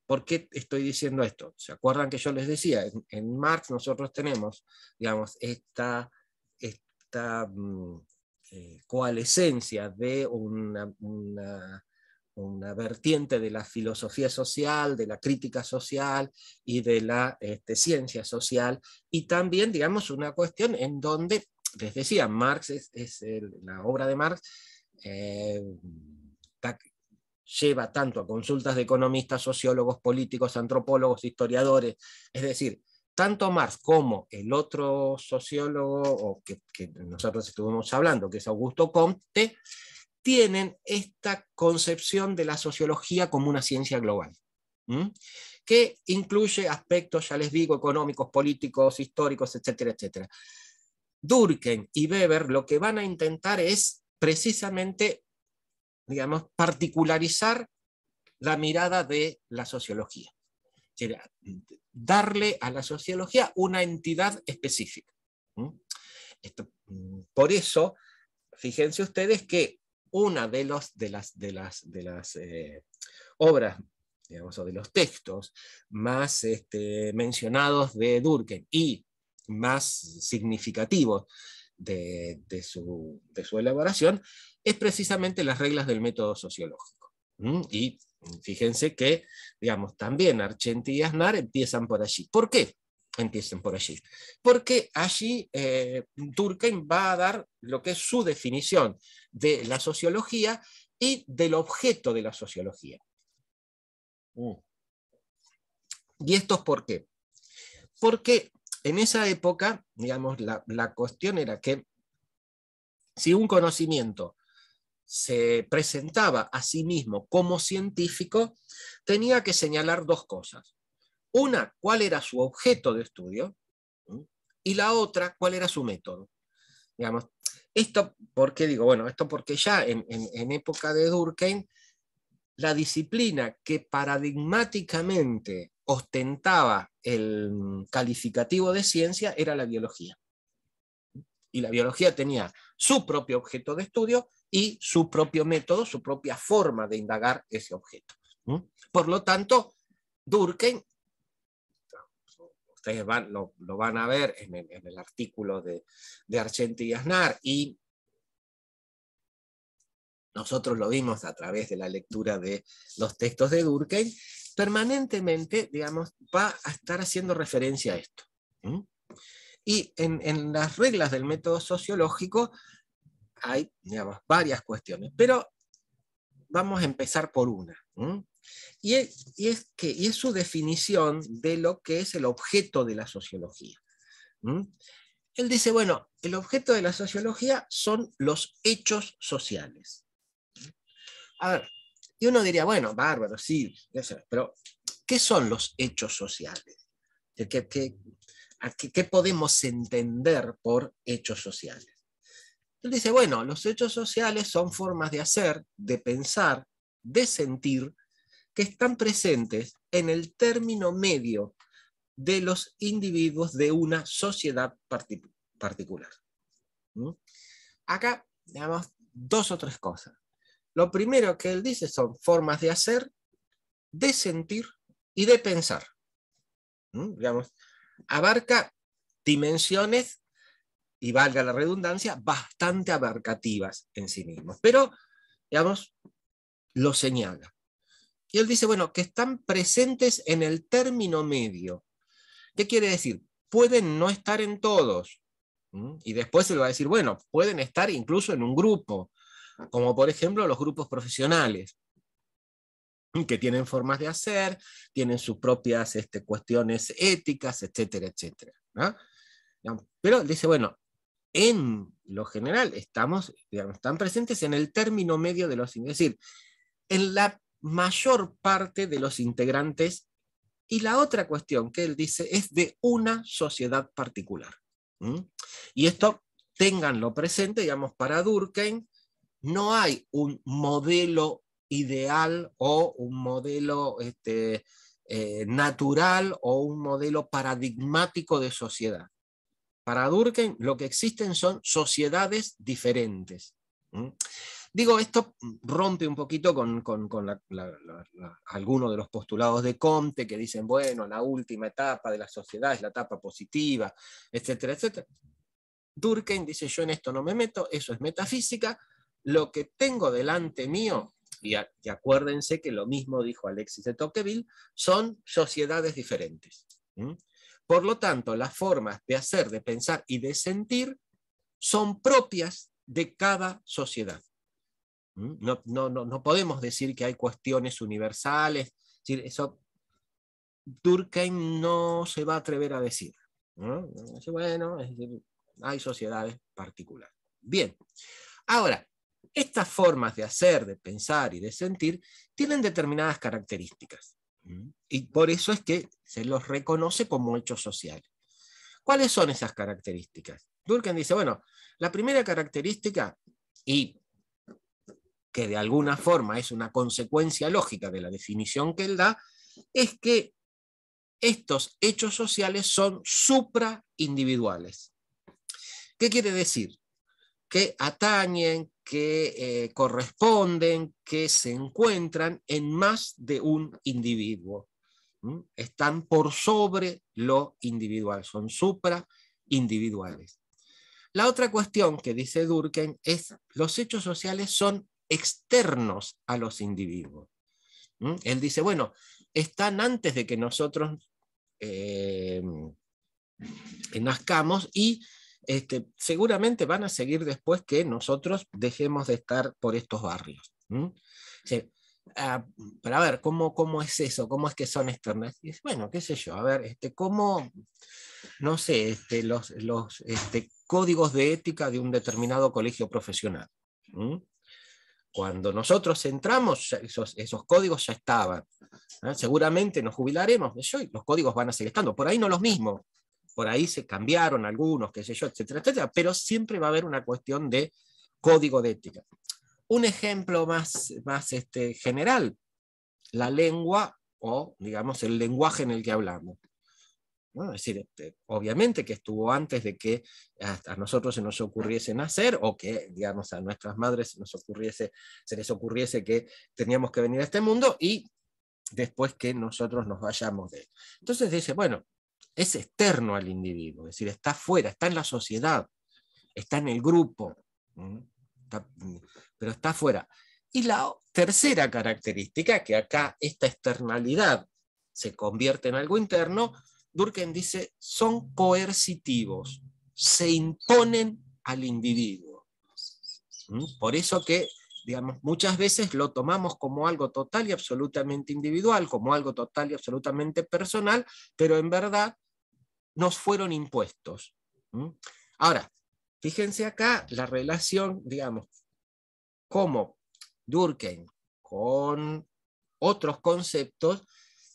¿Por qué estoy diciendo esto? ¿Se acuerdan que yo les decía? En Marx nosotros tenemos, digamos, esta coalescencia de una vertiente de la filosofía social, de la crítica social y de la ciencia social, y también, digamos, una cuestión en donde, les decía, Marx la obra de Marx lleva tanto a consultas de economistas, sociólogos, políticos, antropólogos, historiadores, es decir, tanto Marx como el otro sociólogo que nosotros estuvimos hablando, que es Augusto Comte, tienen esta concepción de la sociología como una ciencia global, que incluye aspectos, ya les digo, económicos, políticos, históricos, etcétera, etcétera. Durkheim y Weber lo que van a intentar es precisamente, digamos, particularizar la mirada de la sociología, darle a la sociología una entidad específica. Por eso, fíjense ustedes que una de las obras, digamos, o de los textos más mencionados de Durkheim y más significativos de su elaboración es precisamente las reglas del método sociológico. Y fíjense que, digamos, también Argenti y Aznar empiezan por allí. ¿Por qué empiezan por allí? Porque allí Durkheim va a dar lo que es su definición de la sociología y del objeto de la sociología. ¿Y esto es por qué? Porque en esa época, digamos, la cuestión era que si un conocimiento se presentaba a sí mismo como científico, tenía que señalar dos cosas. Una, cuál era su objeto de estudio, y la otra, cuál era su método. Digamos, esto, ¿por qué digo? Bueno, esto porque ya en época de Durkheim, la disciplina que paradigmáticamente ostentaba el calificativo de ciencia era la biología. Y la biología tenía su propio objeto de estudio y su propio método, su propia forma de indagar ese objeto. Por lo tanto, Durkheim, ustedes lo van a ver en el artículo de Argenti y Aznar, y nosotros lo vimos a través de la lectura de los textos de Durkheim, permanentemente, digamos, va a estar haciendo referencia a esto. Y en las reglas del método sociológico hay, digamos, varias cuestiones, pero vamos a empezar por una. Y es su definición de lo que es el objeto de la sociología. Él dice, bueno, el objeto de la sociología son los hechos sociales. A ver, y uno diría, bueno, bárbaro, sí, pero ¿qué son los hechos sociales? ¿Qué podemos entender por hechos sociales? Él dice, bueno, los hechos sociales son formas de hacer, de pensar, de sentir, que están presentes en el término medio de los individuos de una sociedad particular. Acá, digamos, dos o tres cosas. Lo primero que él dice son formas de hacer, de sentir y de pensar. Digamos, abarca dimensiones, y valga la redundancia, bastante abarcativas en sí mismos, pero, digamos, lo señala. Y él dice, bueno, que están presentes en el término medio. ¿Qué quiere decir? Pueden no estar en todos. Y después se le va a decir, bueno, pueden estar incluso en un grupo, como por ejemplo los grupos profesionales, que tienen formas de hacer, tienen sus propias cuestiones éticas, etcétera, etcétera, ¿no? Pero dice, bueno, en lo general están presentes en el término medio de los, es decir, en la mayor parte de los integrantes Y la otra cuestión que él dice es de una sociedad particular. Y esto, ténganlo presente, digamos, para Durkheim no hay un modelo ideal o un modelo natural o un modelo paradigmático de sociedad. Para Durkheim lo que existen son sociedades diferentes. Digo, esto rompe un poquito con algunos de los postulados de Comte que dicen, bueno, la última etapa de la sociedad es la etapa positiva, etcétera, etcétera. Durkheim dice, yo en esto no me meto, eso es metafísica, lo que tengo delante mío, y acuérdense que lo mismo dijo Alexis de Tocqueville, son sociedades diferentes. Por lo tanto, las formas de hacer, de pensar y de sentir son propias de cada sociedad. No podemos decir que hay cuestiones universales, es decir, eso Durkheim no se va a atrever a decir. Bueno, es decir, hay sociedades particulares. Bien, ahora, estas formas de hacer, de pensar y de sentir tienen determinadas características. Y por eso es que se los reconoce como hechos sociales. ¿Cuáles son esas características? Durkheim dice, bueno, la primera característica, y que de alguna forma es una consecuencia lógica de la definición que él da, es que estos hechos sociales son supraindividuales. ¿Qué quiere decir? Que atañen, que corresponden, que se encuentran en más de un individuo. Están por sobre lo individual, son supraindividuales. La otra cuestión que dice Durkheim es los hechos sociales son externos a los individuos. Él dice, bueno, están antes de que nosotros nazcamos y seguramente van a seguir después que nosotros dejemos de estar por estos barrios. Pero a ver, ¿cómo es eso? ¿Cómo es que son externas? Y dice, bueno, qué sé yo, a ver, ¿cómo, no sé, los códigos de ética de un determinado colegio profesional? Cuando nosotros entramos, esos códigos ya estaban. Seguramente nos jubilaremos, y los códigos van a seguir estando. Por ahí no los mismos, por ahí se cambiaron algunos, qué sé yo, etcétera, etcétera, pero siempre va a haber una cuestión de código de ética. Un ejemplo más general, la lengua o, digamos, el lenguaje en el que hablamos. ¿No? Es decir, obviamente que estuvo antes de que a nosotros se nos ocurriese nacer, o que, digamos, a nuestras madres se les ocurriese que teníamos que venir a este mundo, y después que nosotros nos vayamos de él. Entonces dice, bueno, es externo al individuo, es decir, está fuera, está en la sociedad, está en el grupo, pero está fuera. Y la tercera característica, que acá esta externalidad se convierte en algo interno, Durkheim dice, son coercitivos, se imponen al individuo. Por eso que, digamos, muchas veces lo tomamos como algo total y absolutamente individual, como algo total y absolutamente personal, pero en verdad nos fueron impuestos. Ahora, fíjense acá la relación, digamos, como Durkheim con otros conceptos,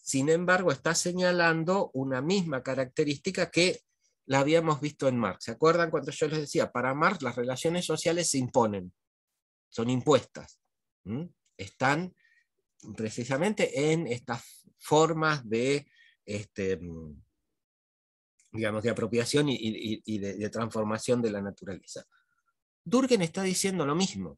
sin embargo, está señalando una misma característica que la habíamos visto en Marx. ¿Se acuerdan cuando yo les decía? Para Marx las relaciones sociales se imponen, son impuestas. Están precisamente en estas formas de, digamos, de apropiación y de transformación de la naturaleza. Durkheim está diciendo lo mismo.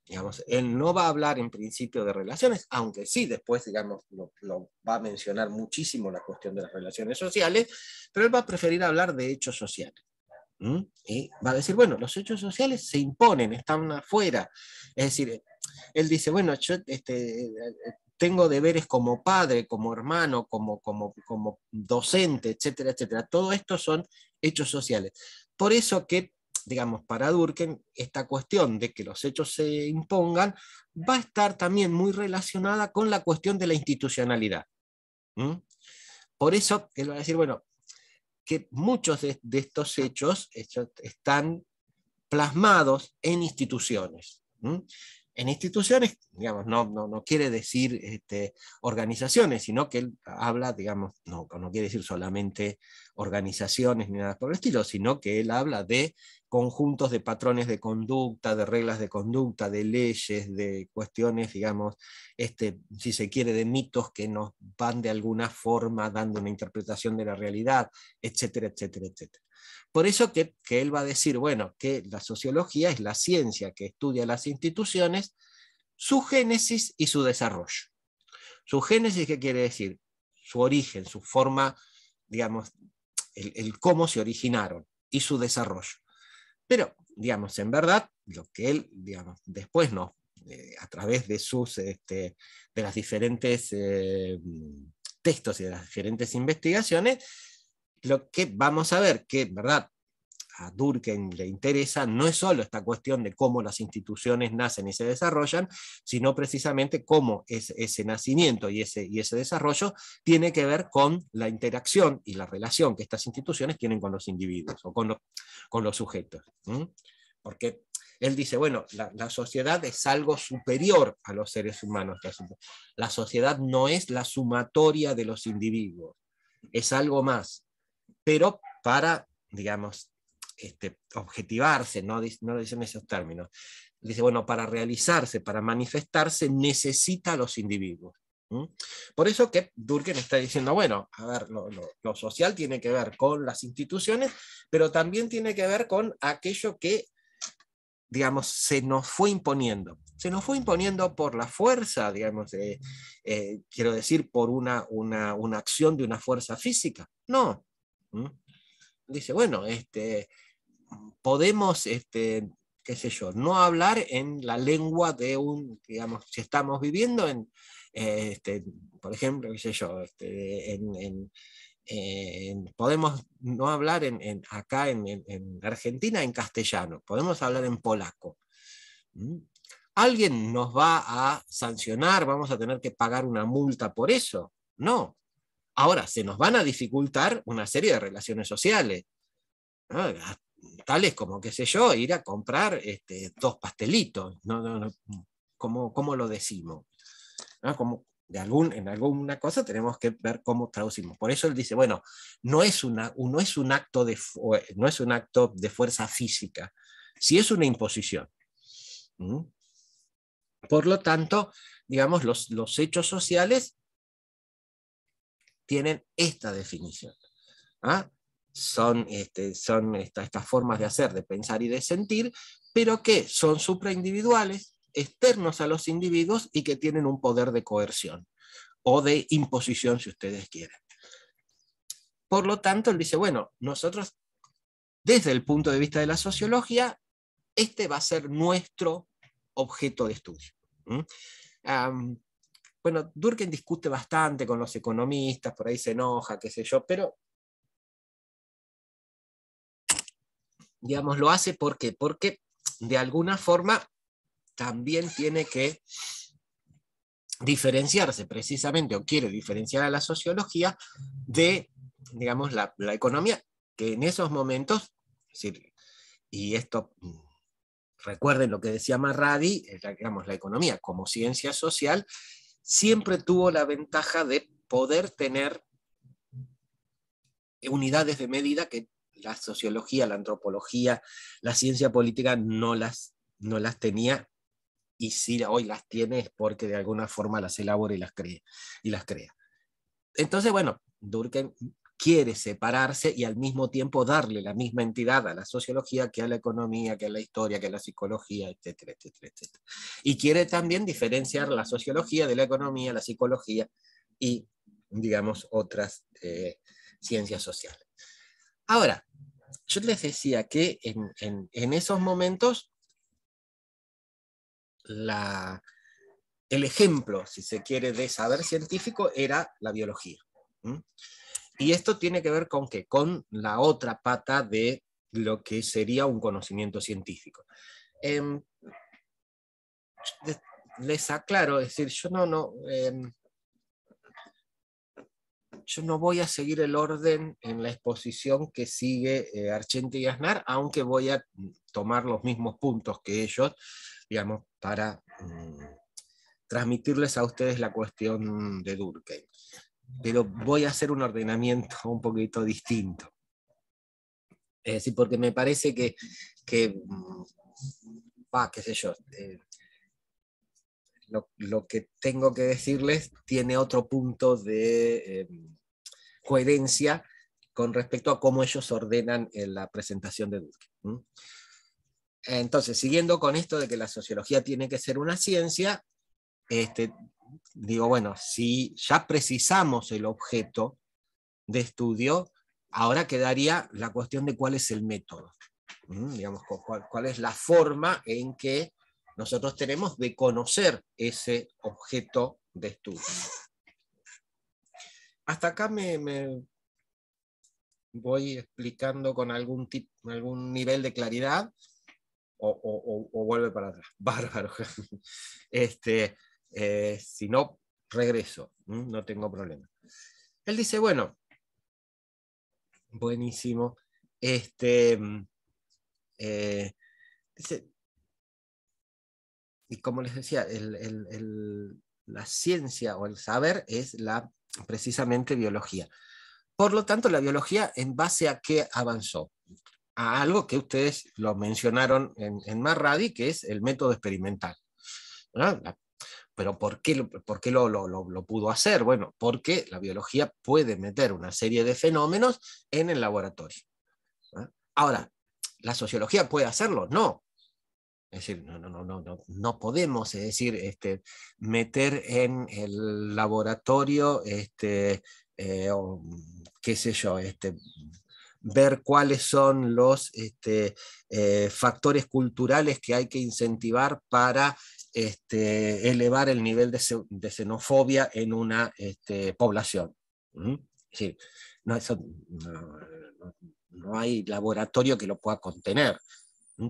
Digamos, él no va a hablar en principio de relaciones, aunque sí después, digamos, lo va a mencionar muchísimo la cuestión de las relaciones sociales, pero él va a preferir hablar de hechos sociales. Y va a decir, bueno, los hechos sociales se imponen, están afuera. Es decir, él dice, bueno, yo tengo deberes como padre, como hermano, como docente, etcétera, etcétera. Todo esto son hechos sociales. Por eso que, digamos, para Durkheim, esta cuestión de que los hechos se impongan va a estar también muy relacionada con la cuestión de la institucionalidad. Por eso él va a decir, bueno, que muchos de estos hechos están plasmados en instituciones. En instituciones, digamos, no quiere decir organizaciones, sino que él habla, digamos, no quiere decir solamente organizaciones ni nada por el estilo, sino que él habla de conjuntos de patrones de conducta, de reglas de conducta, de leyes, de cuestiones, digamos, si se quiere, de mitos que nos van de alguna forma dando una interpretación de la realidad, etcétera, etcétera, etcétera. Por eso que él va a decir, bueno, que la sociología es la ciencia que estudia las instituciones, su génesis y su desarrollo. Su génesis, ¿qué quiere decir? Su origen, su forma, digamos, el cómo se originaron, y su desarrollo. Pero, digamos, en verdad, lo que él, digamos, después nos, a través de de las diferentes textos y de las diferentes investigaciones, lo que vamos a ver que, en verdad, a Durkheim le interesa no es solo esta cuestión de cómo las instituciones nacen y se desarrollan, sino precisamente cómo ese nacimiento y ese desarrollo tiene que ver con la interacción y la relación que estas instituciones tienen con los individuos o con los sujetos. Porque él dice, bueno, la sociedad es algo superior a los seres humanos. La sociedad no es la sumatoria de los individuos, es algo más. Pero para, digamos, objetivarse, no dicen esos términos. Dice, bueno, para realizarse, para manifestarse, necesita a los individuos. Por eso que Durkheim está diciendo, bueno, a ver, lo social tiene que ver con las instituciones, pero también tiene que ver con aquello que, digamos, se nos fue imponiendo. Se nos fue imponiendo por la fuerza, digamos, quiero decir, por una acción de una fuerza física. No. Dice, bueno, podemos, qué sé yo, no hablar en la lengua de digamos, si estamos viviendo en, por ejemplo, qué sé yo, podemos no hablar acá en Argentina en castellano, podemos hablar en polaco. ¿Alguien nos va a sancionar? ¿Vamos a tener que pagar una multa por eso? No. Ahora, se nos van a dificultar una serie de relaciones sociales, ¿no? Tales como, qué sé yo, ir a comprar 2 pastelitos. ¿Cómo lo decimos? ¿No? Como en alguna cosa tenemos que ver cómo traducimos. Por eso él dice, bueno, no es un acto de fuerza física, sí es una imposición. Por lo tanto, digamos, los hechos sociales tienen esta definición. Son estas formas de hacer, de pensar y de sentir, pero que son supraindividuales, externos a los individuos y que tienen un poder de coerción o de imposición, si ustedes quieren. Por lo tanto, él dice, bueno, nosotros, desde el punto de vista de la sociología, va a ser nuestro objeto de estudio. Bueno, Durkheim discute bastante con los economistas, por ahí se enoja, qué sé yo, pero digamos, lo hace porque de alguna forma también tiene que diferenciarse precisamente, o quiere diferenciar a la sociología de, digamos, la economía, que en esos momentos, y esto, recuerden lo que decía Marradi, digamos, la economía como ciencia social, siempre tuvo la ventaja de poder tener unidades de medida que la sociología, la antropología, la ciencia política no las tenía, y si hoy las tiene es porque de alguna forma las elabora y las crea. Entonces, bueno, Durkheim quiere separarse y al mismo tiempo darle la misma entidad a la sociología que a la economía, que a la historia, que a la psicología, etcétera, etcétera, etcétera. Y quiere también diferenciar la sociología de la economía, la psicología y, digamos, otras ciencias sociales. Ahora, yo les decía que en esos momentos el ejemplo, si se quiere, de saber científico era la biología. Y esto tiene que ver con ¿qué? Con la otra pata de lo que sería un conocimiento científico. Les aclaro, es decir, yo no voy a seguir el orden en la exposición que sigue Argenti y Aznar, aunque voy a tomar los mismos puntos que ellos, digamos, para transmitirles a ustedes la cuestión de Durkheim, pero voy a hacer un ordenamiento un poquito distinto. Es decir, porque me parece que qué sé yo, lo que tengo que decirles tiene otro punto de coherencia con respecto a cómo ellos ordenan la presentación de Durkheim. Entonces, siguiendo con esto de que la sociología tiene que ser una ciencia, digo, bueno, si ya precisamos el objeto de estudio, ahora quedaría la cuestión de cuál es el método. Digamos, cuál es la forma en que nosotros tenemos de conocer ese objeto de estudio. Hasta acá me voy explicando con algún nivel de claridad, o vuelve para atrás. Bárbaro. Si no, regreso, no tengo problema. Él dice, bueno, buenísimo. Dice, y como les decía, la ciencia o el saber es precisamente biología. Por lo tanto, la biología, ¿en base a qué avanzó? A algo que ustedes lo mencionaron en Marradi, que es el método experimental, ¿no? Pero ¿por qué lo pudo hacer? Bueno, porque la biología puede meter una serie de fenómenos en el laboratorio, ¿no? Ahora, ¿la sociología puede hacerlo? No. Es decir, no podemos, es decir, meter en el laboratorio, qué sé yo, ver cuáles son los factores culturales que hay que incentivar para elevar el nivel de xenofobia en una población. Es decir, no hay laboratorio que lo pueda contener,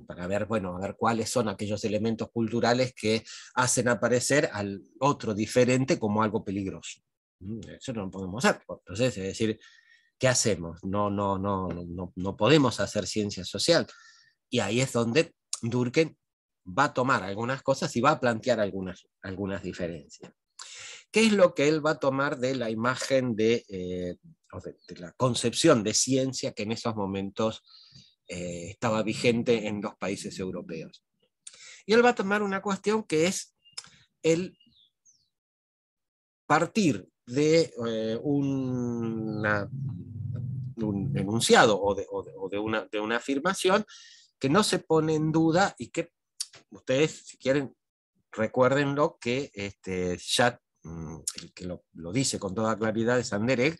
para ver, a ver cuáles son aquellos elementos culturales que hacen aparecer al otro diferente como algo peligroso. Eso no lo podemos hacer. Entonces, es decir, ¿qué hacemos? No podemos hacer ciencia social. Y ahí es donde Durkheim va a tomar algunas cosas y va a plantear algunas diferencias. ¿Qué es lo que él va a tomar de la imagen de la concepción de ciencia que en esos momentos estaba vigente en los países europeos? Y él va a tomar una cuestión que es el partir de un enunciado o de una afirmación que no se pone en duda y que ustedes, si quieren, recuérdenlo, que ya el que lo dice con toda claridad es Anderegg,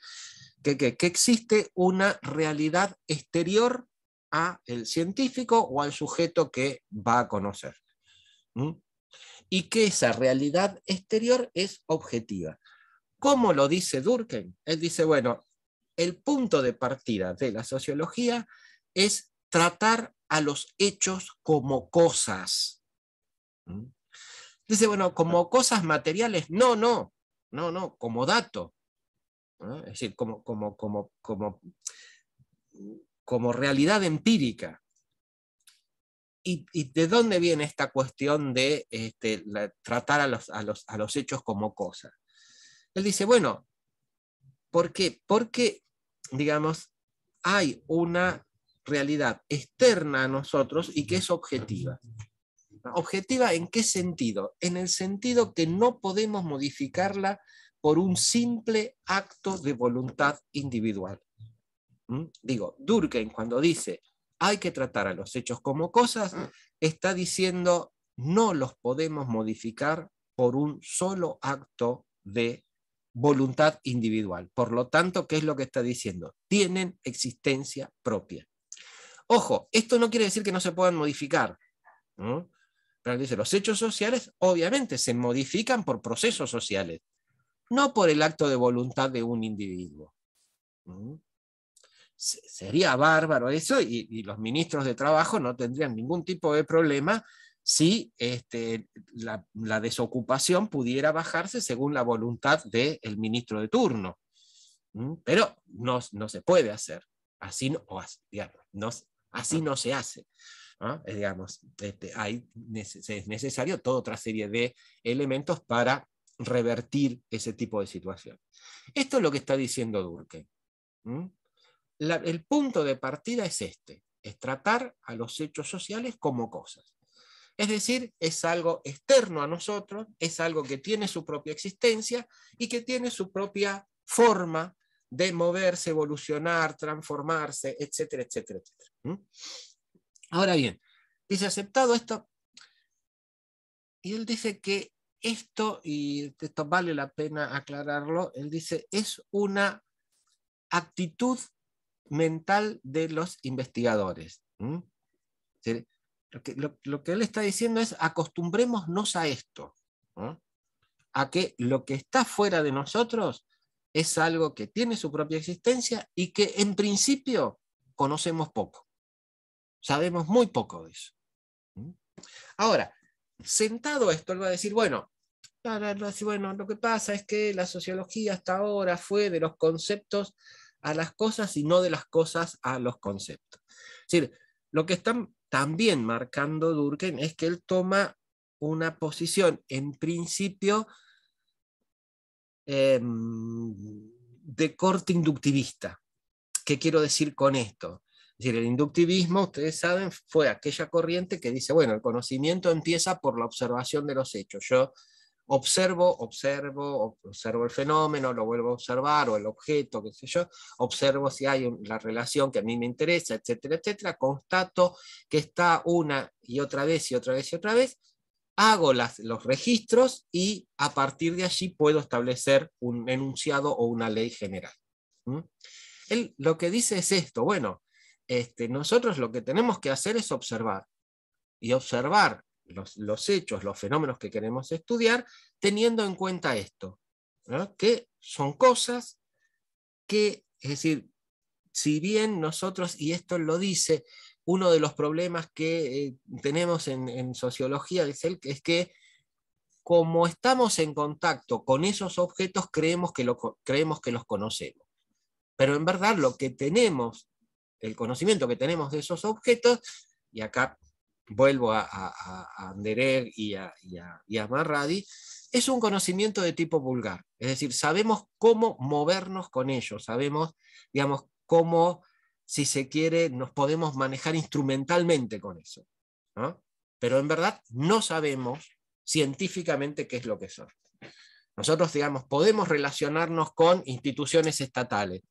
que existe una realidad exterior a el científico o al sujeto que va a conocer. Y que esa realidad exterior es objetiva. ¿Cómo lo dice Durkheim? Él dice, bueno, el punto de partida de la sociología es tratar a los hechos como cosas. Dice, bueno, como cosas materiales, no, como dato. ¿No? Es decir, como realidad empírica. ¿Y de dónde viene esta cuestión de tratar a los hechos como cosas? Él dice, bueno, ¿por qué? Porque, digamos, hay una realidad externa a nosotros y que es objetiva. ¿Objetiva en qué sentido? En el sentido que no podemos modificarla por un simple acto de voluntad individual. Digo, Durkheim cuando dice hay que tratar a los hechos como cosas, está diciendo no los podemos modificar por un solo acto de voluntad individual. Por lo tanto, ¿qué es lo que está diciendo? Tienen existencia propia. Ojo, esto no quiere decir que no se puedan modificar, ¿no? Pero dice, los hechos sociales obviamente se modifican por procesos sociales, no por el acto de voluntad de un individuo. Sería bárbaro eso, y los ministros de trabajo no tendrían ningún tipo de problema si la desocupación pudiera bajarse según la voluntad del ministro de turno. Pero no se puede hacer. Así no se hace. Digamos, es necesario toda otra serie de elementos para revertir ese tipo de situación. Esto es lo que está diciendo Durkheim. El punto de partida es es tratar a los hechos sociales como cosas. Es decir, es algo externo a nosotros, es algo que tiene su propia existencia y que tiene su propia forma de moverse, evolucionar, transformarse, etcétera, etcétera, etcétera. Ahora bien, dice, aceptado esto, y él dice que esto, y esto vale la pena aclararlo, él dice, es una actitud mental de los investigadores. ¿Sí? Lo que él está diciendo es, acostumbrémonos a esto, ¿no? A que lo que está fuera de nosotros es algo que tiene su propia existencia y que en principio conocemos poco. Sabemos muy poco de eso. Ahora, sentado esto, él va a decir, bueno, lo que pasa es que la sociología hasta ahora fue de los conceptos a las cosas y no de las cosas a los conceptos. Es decir, lo que están también marcando Durkheim es que él toma una posición, en principio, de corte inductivista. ¿Qué quiero decir con esto? Es decir, el inductivismo, ustedes saben, fue aquella corriente que dice, bueno, el conocimiento empieza por la observación de los hechos. Yo observo el fenómeno, lo vuelvo a observar, o el objeto, qué sé yo, observo si hay la relación que a mí me interesa, etcétera, etcétera, constato que está una y otra vez y otra vez y otra vez, hago los registros y a partir de allí puedo establecer un enunciado o una ley general. Él lo que dice es esto, bueno, nosotros lo que tenemos que hacer es observar, y observar los hechos, los fenómenos que queremos estudiar, teniendo en cuenta esto, ¿no? Que son cosas que, es decir, si bien nosotros, y esto lo dice, uno de los problemas que tenemos en sociología es que como estamos en contacto con esos objetos, creemos que los conocemos. Pero en verdad lo que tenemos, el conocimiento que tenemos de esos objetos, y acá vuelvo a Anderer y a Marradi, es un conocimiento de tipo vulgar. Es decir, sabemos cómo movernos con ellos, sabemos, digamos, cómo, si se quiere, nos podemos manejar instrumentalmente con eso, ¿no? Pero en verdad no sabemos científicamente qué es lo que son. Nosotros, digamos, podemos relacionarnos con instituciones estatales.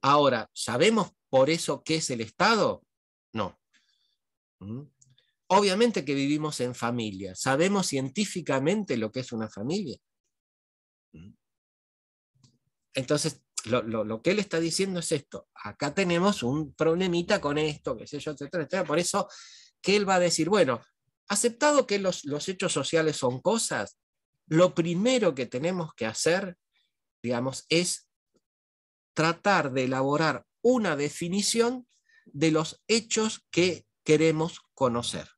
Ahora, ¿sabemos por eso qué es el Estado? No. Obviamente que vivimos en familia. ¿Sabemos científicamente lo que es una familia? Entonces, lo que él está diciendo es esto. Acá tenemos un problemita con esto, qué sé yo, etcétera, etcétera. Por eso que él va a decir, bueno, aceptado que los hechos sociales son cosas, lo primero que tenemos que hacer, digamos, es tratar de elaborar una definición de los hechos que queremos conocer,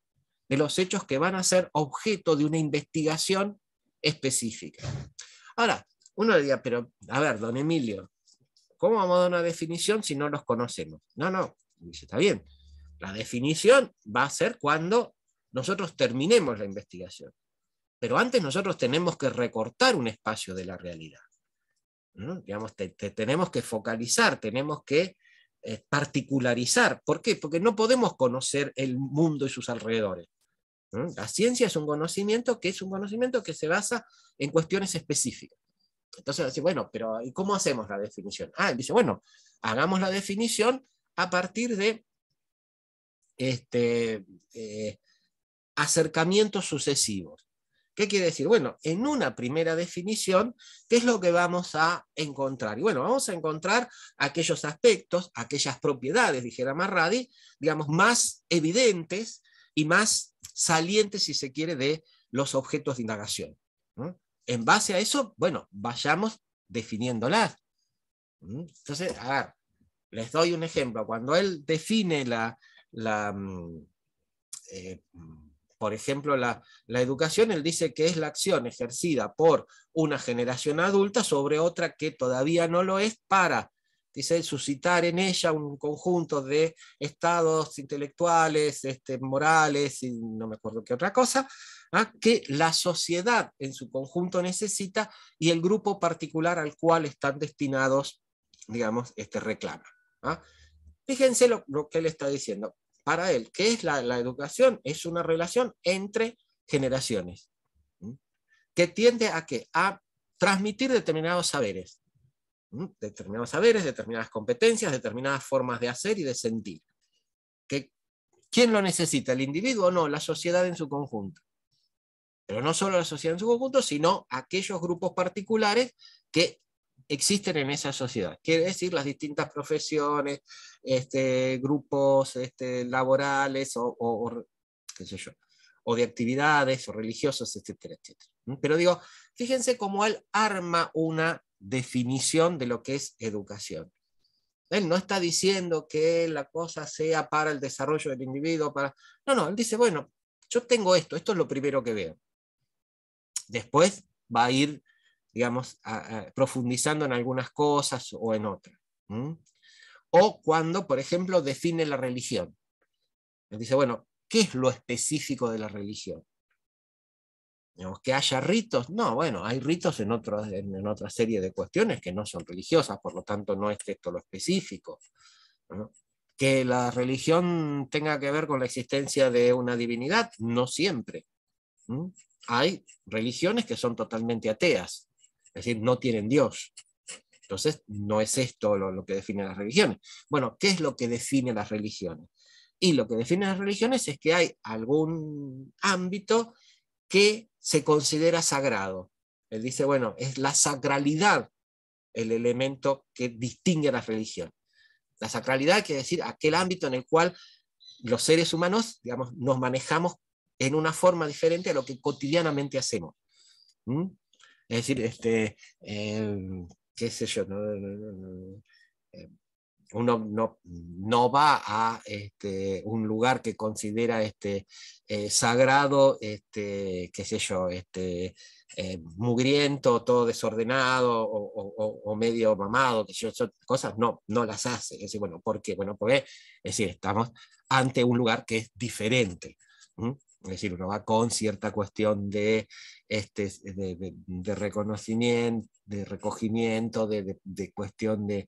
de los hechos que van a ser objeto de una investigación específica. Ahora, uno diría, pero a ver, don Emilio, ¿cómo vamos a dar una definición si no los conocemos? No, dice, está bien, la definición va a ser cuando nosotros terminemos la investigación, pero antes nosotros tenemos que recortar un espacio de la realidad. ¿No? Digamos, tenemos que focalizar, tenemos que particularizar. ¿Por qué? Porque no podemos conocer el mundo y sus alrededores. ¿No? La ciencia es un conocimiento que se basa en cuestiones específicas. Entonces, dice, bueno, pero ¿y cómo hacemos la definición? Dice, bueno, hagamos la definición a partir de acercamientos sucesivos. ¿Qué quiere decir? Bueno, en una primera definición, ¿qué es lo que vamos a encontrar? Y bueno, vamos a encontrar aquellos aspectos, aquellas propiedades, dijera Marradi, digamos, más evidentes y más salientes, si se quiere, de los objetos de indagación. ¿No? En base a eso, bueno, vayamos definiéndolas. Entonces, a ver, les doy un ejemplo. Cuando él define por ejemplo, la educación, él dice que es la acción ejercida por una generación adulta sobre otra que todavía no lo es para dice, suscitar en ella un conjunto de estados intelectuales, morales, y no me acuerdo qué otra cosa, que la sociedad en su conjunto necesita y el grupo particular al cual están destinados, digamos, reclama. Fíjense lo que él está diciendo. Para él, ¿qué es la educación? Es una relación entre generaciones, que tiende a ¿qué? A transmitir determinados saberes, determinadas competencias, determinadas formas de hacer y de sentir. ¿Quién lo necesita? ¿El individuo o no? La sociedad en su conjunto. Pero no solo la sociedad en su conjunto, sino aquellos grupos particulares que existen en esa sociedad. Quiere decir las distintas profesiones, grupos laborales qué sé yo, o de actividades o religiosos, etcétera, etcétera. Pero digo, fíjense cómo él arma una definición de lo que es educación. Él no está diciendo que la cosa sea para el desarrollo del individuo, no, él dice, bueno, yo tengo esto es lo primero que veo. Después va a ir, digamos, profundizando en algunas cosas o en otras. O cuando, por ejemplo, define la religión. Él dice, bueno, ¿qué es lo específico de la religión? Digamos, ¿que haya ritos? No, bueno, hay ritos en otra serie de cuestiones que no son religiosas, por lo tanto no es esto lo específico, ¿no? Que la religión tenga que ver con la existencia de una divinidad, no siempre. Hay religiones que son totalmente ateas, es decir, no tienen Dios. Entonces, no es esto lo que define las religiones. Bueno, ¿qué es lo que define las religiones? Y lo que define las religiones es que hay algún ámbito que se considera sagrado. Él dice, bueno, es la sacralidad el elemento que distingue a la religión. La sacralidad quiere decir aquel ámbito en el cual los seres humanos, digamos, nos manejamos en una forma diferente a lo que cotidianamente hacemos. Es decir, qué sé yo, uno no va a un lugar que considera sagrado, qué sé yo, mugriento, todo desordenado o medio mamado, que yo, cosas no las hace. Es decir, bueno, ¿por qué? Bueno, porque es decir, estamos ante un lugar que es diferente. Es decir, uno va con cierta cuestión de reconocimiento, de recogimiento, de cuestión de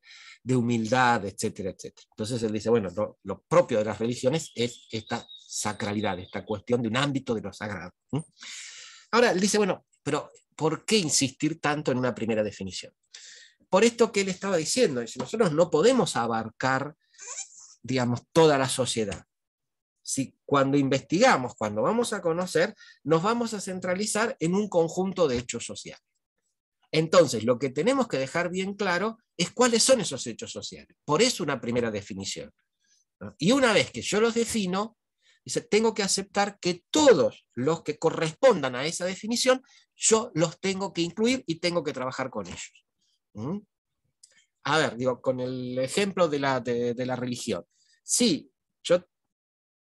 humildad, etcétera, etcétera. Entonces él dice, bueno, lo propio de las religiones es esta sacralidad, esta cuestión de un ámbito de lo sagrado. Ahora él dice, bueno, pero ¿por qué insistir tanto en una primera definición? Por esto que él estaba diciendo, dice, nosotros no podemos abarcar, digamos, toda la sociedad. Si cuando investigamos, cuando vamos a conocer, nos vamos a centralizar en un conjunto de hechos sociales. Entonces, lo que tenemos que dejar bien claro es cuáles son esos hechos sociales. Por eso una primera definición, ¿no? Y una vez que yo los defino, dice, tengo que aceptar que todos los que correspondan a esa definición, yo los tengo que incluir y tengo que trabajar con ellos. A ver, digo, con el ejemplo de la religión. Sí, yo,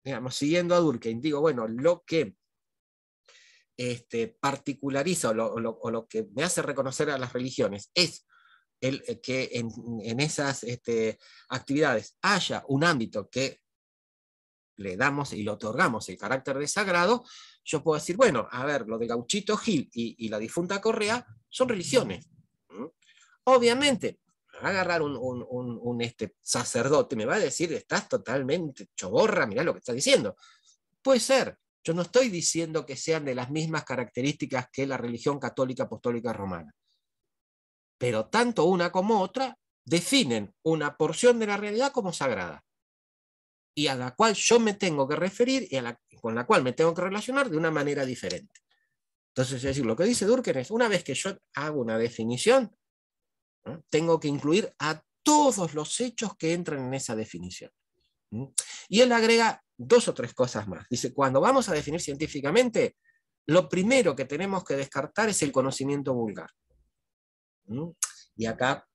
digamos, siguiendo a Durkheim, digo, bueno, lo que particulariza o lo que me hace reconocer a las religiones es que en esas actividades haya un ámbito que le damos y le otorgamos el carácter de sagrado. Yo puedo decir, bueno, a ver, lo de Gauchito Gil y la difunta Correa son religiones. Obviamente, va a agarrar un sacerdote, me va a decir, estás totalmente choborra, mirá lo que estás diciendo. Puede ser. Yo no estoy diciendo que sean de las mismas características que la religión católica apostólica romana. Pero tanto una como otra definen una porción de la realidad como sagrada, y a la cual yo me tengo que referir y con la cual me tengo que relacionar de una manera diferente. Entonces, es decir, lo que dice Durkheim es, una vez que yo hago una definición, ¿no?, tengo que incluir a todos los hechos que entran en esa definición. Y él agrega 2 o 3 cosas más. Dice, cuando vamos a definir científicamente, lo primero que tenemos que descartar es el conocimiento vulgar. Y acá,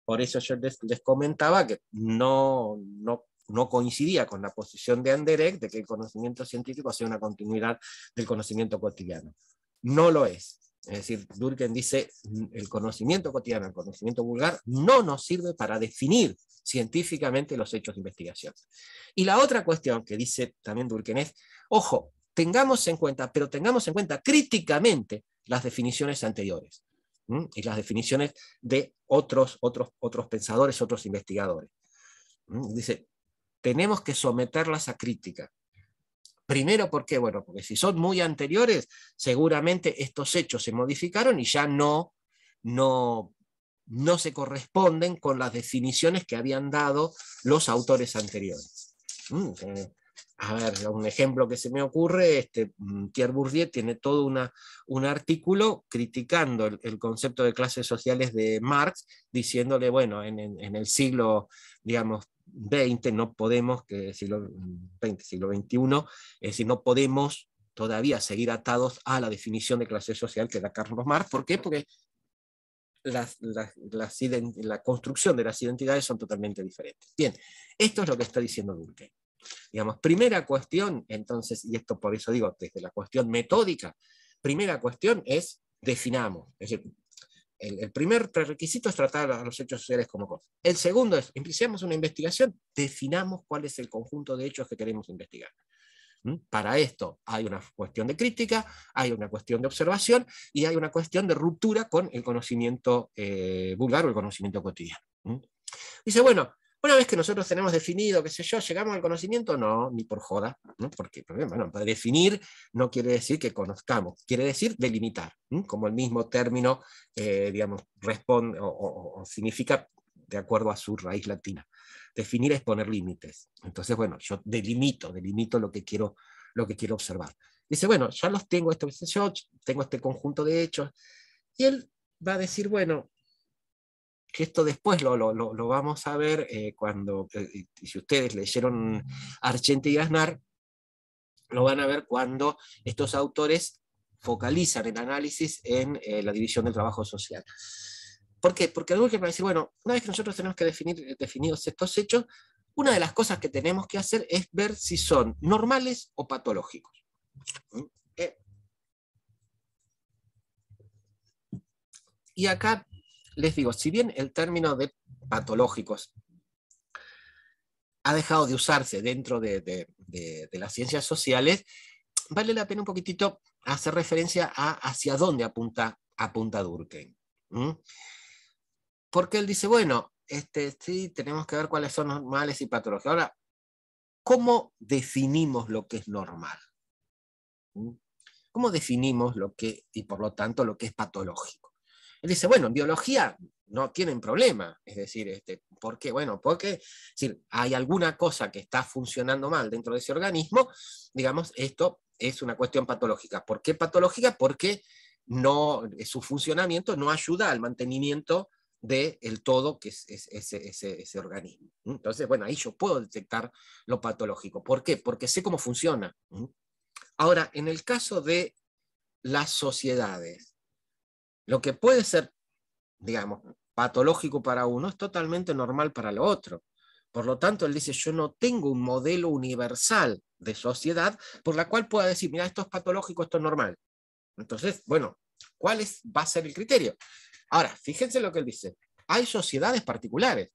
por eso yo les comentaba que no coincidía con la posición de Anderegg de que el conocimiento científico sea una continuidad del conocimiento cotidiano. No lo es. Es decir, Durkheim dice, el conocimiento cotidiano, el conocimiento vulgar, no nos sirve para definir científicamente los hechos de investigación. Y la otra cuestión que dice también Durkheim es, ojo, tengamos en cuenta, pero tengamos en cuenta críticamente las definiciones anteriores y las definiciones de otros pensadores, otros investigadores. Dice, tenemos que someterlas a crítica. Primero, ¿por qué? Bueno, porque si son muy anteriores, seguramente estos hechos se modificaron y ya no se corresponden con las definiciones que habían dado los autores anteriores. A ver, un ejemplo que se me ocurre, Pierre Bourdieu tiene todo un artículo criticando el concepto de clases sociales de Marx, diciéndole, bueno, en el siglo, digamos, 20, no podemos, que siglo XXI, es decir, no podemos todavía seguir atados a la definición de clase social que da Carlos Marx. ¿Por qué? Porque la construcción de las identidades son totalmente diferentes. Bien, esto es lo que está diciendo Durkheim. Digamos, primera cuestión, entonces, y esto por eso digo, desde la cuestión metódica, primera cuestión es definamos. Es decir, el primer prerequisito es tratar a los hechos sociales como cosas. El segundo es, iniciamos una investigación, definamos cuál es el conjunto de hechos que queremos investigar. Para esto hay una cuestión de crítica, hay una cuestión de observación y hay una cuestión de ruptura con el conocimiento vulgar o el conocimiento cotidiano. Dice, bueno, una vez que nosotros tenemos definido, qué sé yo, ¿llegamos al conocimiento? No, ni por joda, ¿no? Porque bueno, definir no quiere decir que conozcamos, quiere decir delimitar, como el mismo término, digamos, responde o significa de acuerdo a su raíz latina. Definir es poner límites. Entonces, bueno, yo delimito lo que quiero observar. Dice, bueno, ya los tengo, yo tengo este conjunto de hechos, y él va a decir, bueno, que esto después lo vamos a ver cuando, si ustedes leyeron Argente y Aznar, lo van a ver cuando estos autores focalizan el análisis en la división del trabajo social. ¿Por qué? Porque Durkheim va a decir, bueno, una vez que nosotros tenemos que definidos estos hechos, una de las cosas que tenemos que hacer es ver si son normales o patológicos. Y acá les digo, si bien el término de patológicos ha dejado de usarse dentro de las ciencias sociales, vale la pena un poquitito hacer referencia a hacia dónde apunta Durkheim. Porque él dice, bueno, sí, tenemos que ver cuáles son normales y patológicos. Ahora, ¿cómo definimos lo que es normal? ¿Cómo definimos lo que, y por lo tanto, lo que es patológico? Él dice, bueno, en biología no tienen problema. Es decir, ¿por qué? Bueno, porque hay alguna cosa que está funcionando mal dentro de ese organismo, digamos, esto es una cuestión patológica. ¿Por qué patológica? Porque su funcionamiento no ayuda al mantenimiento del todo que es ese organismo. Entonces, bueno, ahí yo puedo detectar lo patológico. ¿Por qué? Porque sé cómo funciona. Ahora, en el caso de las sociedades, lo que puede ser, digamos, patológico para uno es totalmente normal para lo otro. Por lo tanto, él dice, yo no tengo un modelo universal de sociedad por la cual pueda decir, mira, esto es patológico, esto es normal. Entonces, bueno, ¿cuál va a ser el criterio? Ahora, fíjense lo que él dice. Hay sociedades particulares.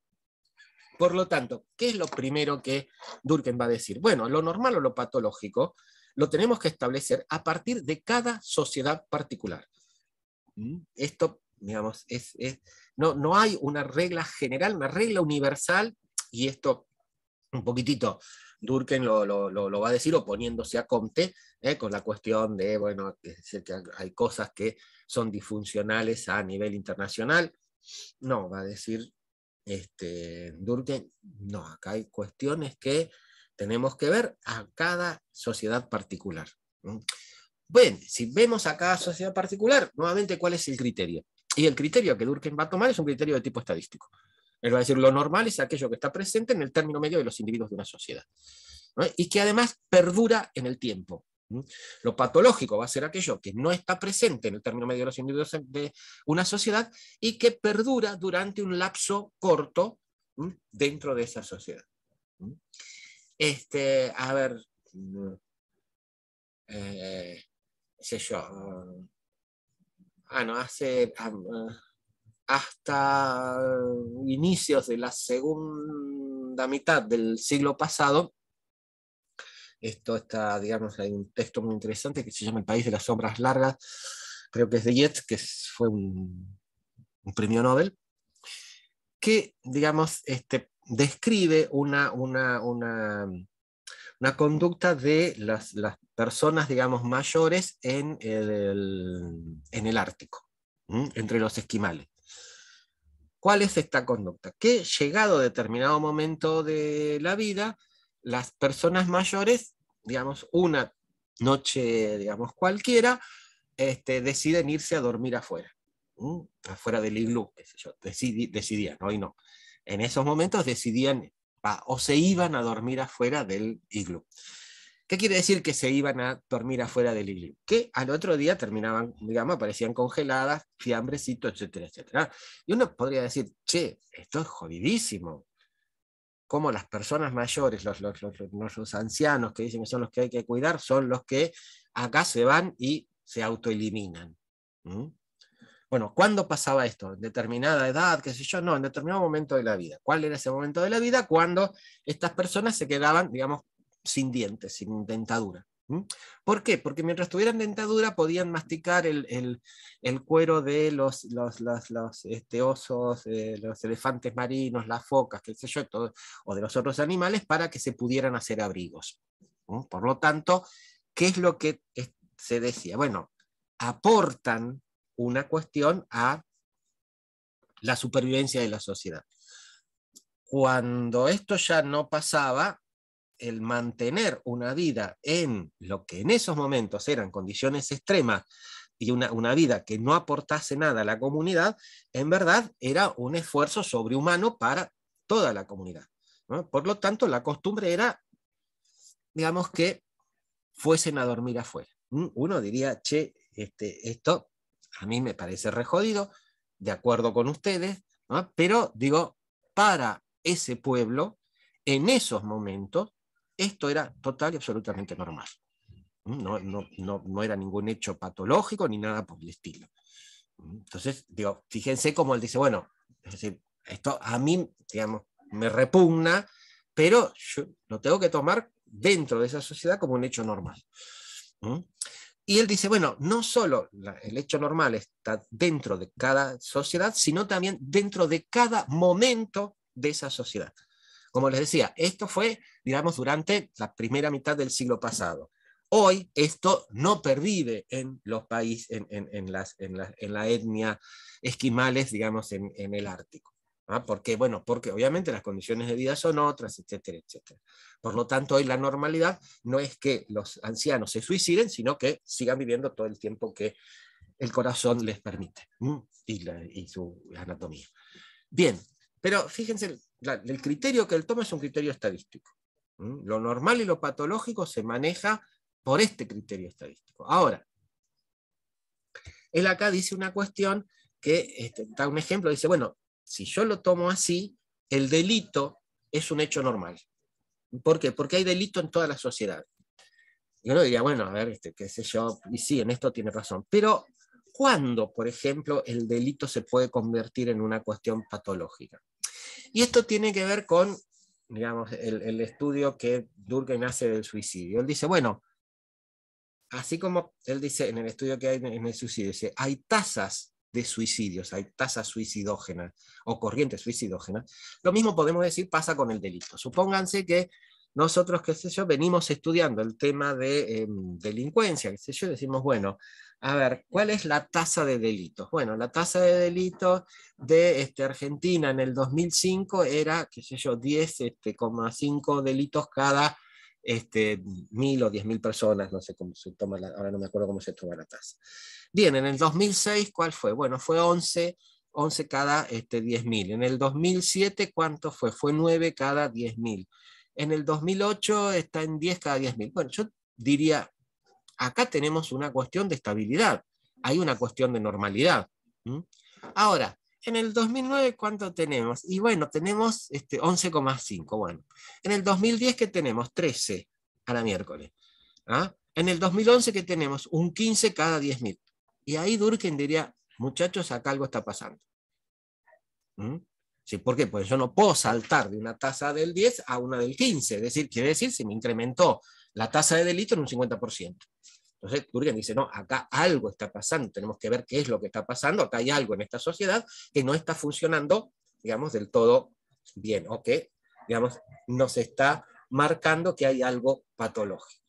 Por lo tanto, ¿qué es lo primero que Durkheim va a decir? Bueno, lo normal o lo patológico lo tenemos que establecer a partir de cada sociedad particular. Esto, digamos, no hay una regla general, una regla universal, y esto un poquitito Durkheim lo va a decir oponiéndose a Comte, con la cuestión de, bueno, es decir, que hay cosas que son disfuncionales a nivel internacional. No, va a decir Durkheim, no, acá hay cuestiones que tenemos que ver a cada sociedad particular. Bueno, si vemos a cada sociedad particular, nuevamente, ¿cuál es el criterio? Y el criterio que Durkheim va a tomar es un criterio de tipo estadístico. Él va a decir, lo normal es aquello que está presente en el término medio de los individuos de una sociedad, ¿no? Y que además perdura en el tiempo. Lo patológico va a ser aquello que no está presente en el término medio de los individuos de una sociedad y que perdura durante un lapso corto dentro de esa sociedad. A ver, sé yo, bueno, hasta inicios de la segunda mitad del siglo pasado, esto está, digamos, hay un texto muy interesante que se llama El país de las sombras largas, creo que es de Yeats, que fue un premio Nobel, que, digamos, describe una conducta de las personas, digamos, mayores en el Ártico, entre los esquimales. ¿Cuál es esta conducta? Que llegado a determinado momento de la vida, las personas mayores, digamos, una noche, digamos, cualquiera, deciden irse a dormir afuera, afuera del iglú, qué sé yo, decidían, hoy no. En esos momentos decidían, o se iban a dormir afuera del iglú. ¿Qué quiere decir que se iban a dormir afuera del iglú? Que al otro día terminaban, digamos, aparecían congeladas, fiambrecito, etcétera, etcétera. Y uno podría decir, che, esto es jodidísimo. Como las personas mayores, los ancianos que dicen que son los que hay que cuidar, son los que acá se van y se autoeliminan. Bueno, ¿cuándo pasaba esto? ¿En determinada edad? ¿Qué sé yo? No, en determinado momento de la vida. ¿Cuál era ese momento de la vida? Cuando estas personas se quedaban, digamos, sin dientes, sin dentadura. ¿Por qué? Porque mientras tuvieran dentadura podían masticar el cuero de los osos, los elefantes marinos, las focas, qué sé yo, todo, o de los otros animales, para que se pudieran hacer abrigos. Por lo tanto, ¿qué es lo que se decía? Bueno, aportan una cuestión a la supervivencia de la sociedad. Cuando esto ya no pasaba, el mantener una vida en lo que en esos momentos eran condiciones extremas y una vida que no aportase nada a la comunidad, en verdad era un esfuerzo sobrehumano para toda la comunidad, ¿no? Por lo tanto, la costumbre era, digamos, que fuesen a dormir afuera. Uno diría, che, esto a mí me parece re jodido, de acuerdo con ustedes, ¿no? Pero digo, para ese pueblo, en esos momentos, esto era total y absolutamente normal. No era ningún hecho patológico ni nada por el estilo. Entonces, digo, fíjense cómo él dice, bueno, es decir, esto a mí, digamos, me repugna, pero yo lo tengo que tomar dentro de esa sociedad como un hecho normal. Y él dice, bueno, no solo el hecho normal está dentro de cada sociedad, sino también dentro de cada momento de esa sociedad. Como les decía, esto fue, digamos, durante la primera mitad del siglo pasado. Hoy esto no pervive en los países, en la etnia esquimales, digamos, en el Ártico. ¿Por qué? Bueno, porque obviamente las condiciones de vida son otras, etcétera, etcétera. Por lo tanto, hoy la normalidad no es que los ancianos se suiciden, sino que sigan viviendo todo el tiempo que el corazón les permite, y su anatomía. Bien, pero fíjense, el criterio que él toma es un criterio estadístico. Lo normal y lo patológico se maneja por este criterio estadístico. Ahora, él acá dice una cuestión que da un ejemplo, dice, bueno, si yo lo tomo así, el delito es un hecho normal. ¿Por qué? Porque hay delito en toda la sociedad. Y uno diría, bueno, a ver, qué sé yo, y sí, en esto tiene razón. Pero, ¿cuándo, por ejemplo, el delito se puede convertir en una cuestión patológica? Y esto tiene que ver con, digamos, el estudio que Durkheim hace del suicidio. Él dice, bueno, así como él dice en el estudio que hay en el suicidio, dice, hay tasas de suicidios, hay tasas suicidógenas o corrientes suicidógenas. Lo mismo podemos decir pasa con el delito. Supónganse que nosotros, qué sé yo, venimos estudiando el tema de delincuencia, qué sé yo, decimos, bueno, a ver, ¿cuál es la tasa de delitos? Bueno, la tasa de delitos de Argentina en el 2005 era, qué sé yo, 10,5 delitos cada 1.000 o 10.000 personas, no sé cómo se toma, ahora no me acuerdo cómo se toma la tasa. Bien, en el 2006, ¿cuál fue? Bueno, fue 11 cada 10.000. En el 2007, ¿cuánto fue? Fue 9 cada 10.000. En el 2008 está en 10 cada 10.000. Bueno, yo diría, acá tenemos una cuestión de estabilidad, hay una cuestión de normalidad. Ahora, en el 2009, ¿cuánto tenemos? Y bueno, tenemos 11,5. Bueno, en el 2010, ¿qué tenemos? 13 a la miércoles. En el 2011, ¿qué tenemos? Un 15 cada 10.000. Y ahí Durkheim diría, muchachos, acá algo está pasando. Sí, ¿por qué? Pues yo no puedo saltar de una tasa del 10 a una del 15, es decir, quiere decir se me incrementó la tasa de delito en un 50%. Entonces Durkheim dice, no, acá algo está pasando, tenemos que ver qué es lo que está pasando, acá hay algo en esta sociedad que no está funcionando, digamos, del todo bien, o que, digamos, nos está marcando que hay algo patológico.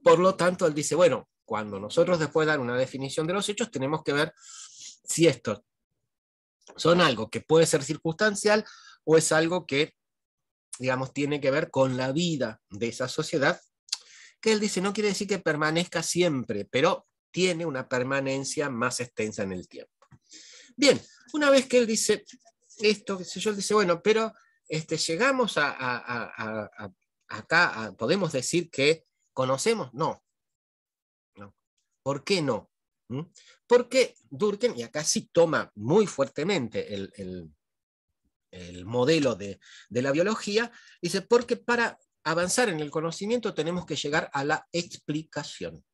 Por lo tanto, él dice, bueno, cuando nosotros después de dar una definición de los hechos, tenemos que ver si estos son algo que puede ser circunstancial o es algo que, digamos, tiene que ver con la vida de esa sociedad, que él dice, no quiere decir que permanezca siempre, pero tiene una permanencia más extensa en el tiempo. Bien, una vez que él dice esto, qué sé yo, él dice, bueno, pero llegamos acá, ¿podemos decir que conocemos? No. ¿Por qué no? Porque Durkheim, y acá sí toma muy fuertemente el modelo de la biología, dice, porque para avanzar en el conocimiento tenemos que llegar a la explicación.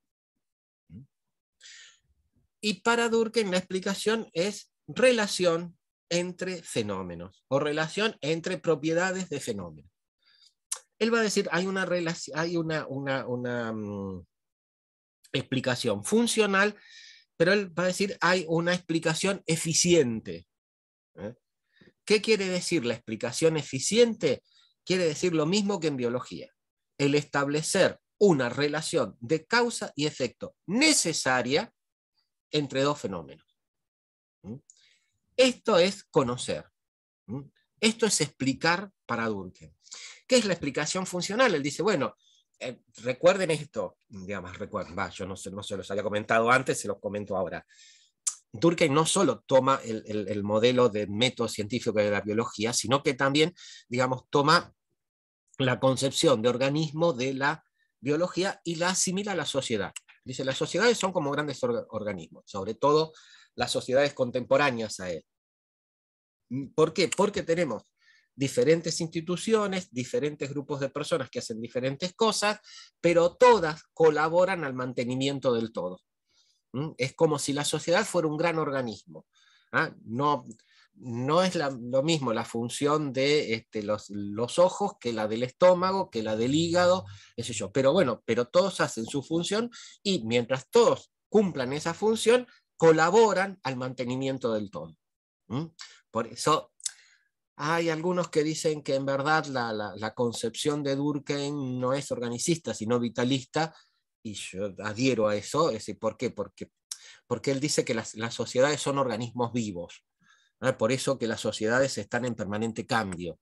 Y para Durkheim la explicación es relación entre fenómenos, o relación entre propiedades de fenómenos. Él va a decir, hay una relación, hay una explicación funcional, pero él va a decir, hay una explicación eficiente. ¿Qué quiere decir la explicación eficiente? Quiere decir lo mismo que en biología. El establecer una relación de causa y efecto necesaria entre dos fenómenos. Esto es conocer. Esto es explicar para Durkheim. ¿Qué es la explicación funcional? Él dice, bueno, recuerden esto, digamos, yo no se los había comentado antes, se los comento ahora. Durkheim no solo toma el modelo de método científico de la biología, sino que también, digamos, toma la concepción de organismo de la biología y la asimila a la sociedad. Dice, las sociedades son como grandes organismos, sobre todo las sociedades contemporáneas a él. ¿Por qué? Porque tenemos diferentes instituciones, diferentes grupos de personas que hacen diferentes cosas, pero todas colaboran al mantenimiento del todo. Es como si la sociedad fuera un gran organismo. No es lo mismo la función de los ojos que la del estómago, que la del hígado, qué yo. Pero bueno, pero todos hacen su función y mientras todos cumplan esa función, colaboran al mantenimiento del todo. Por eso hay algunos que dicen que en verdad la concepción de Durkheim no es organicista, sino vitalista, y yo adhiero a eso. ¿Por qué? Porque él dice que las sociedades son organismos vivos. Por eso que las sociedades están en permanente cambio.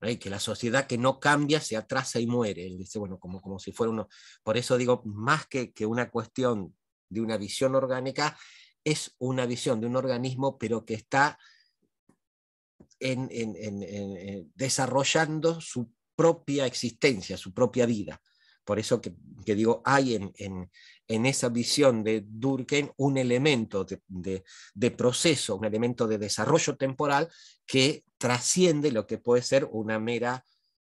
Que la sociedad que no cambia se atrasa y muere. Él dice, bueno, como si fuera uno. Por eso digo, más que una cuestión de una visión orgánica, es una visión de un organismo, pero que está desarrollando su propia existencia, su propia vida. Por eso que digo, hay en esa visión de Durkheim un elemento de proceso, un elemento de desarrollo temporal que trasciende lo que puede ser una mera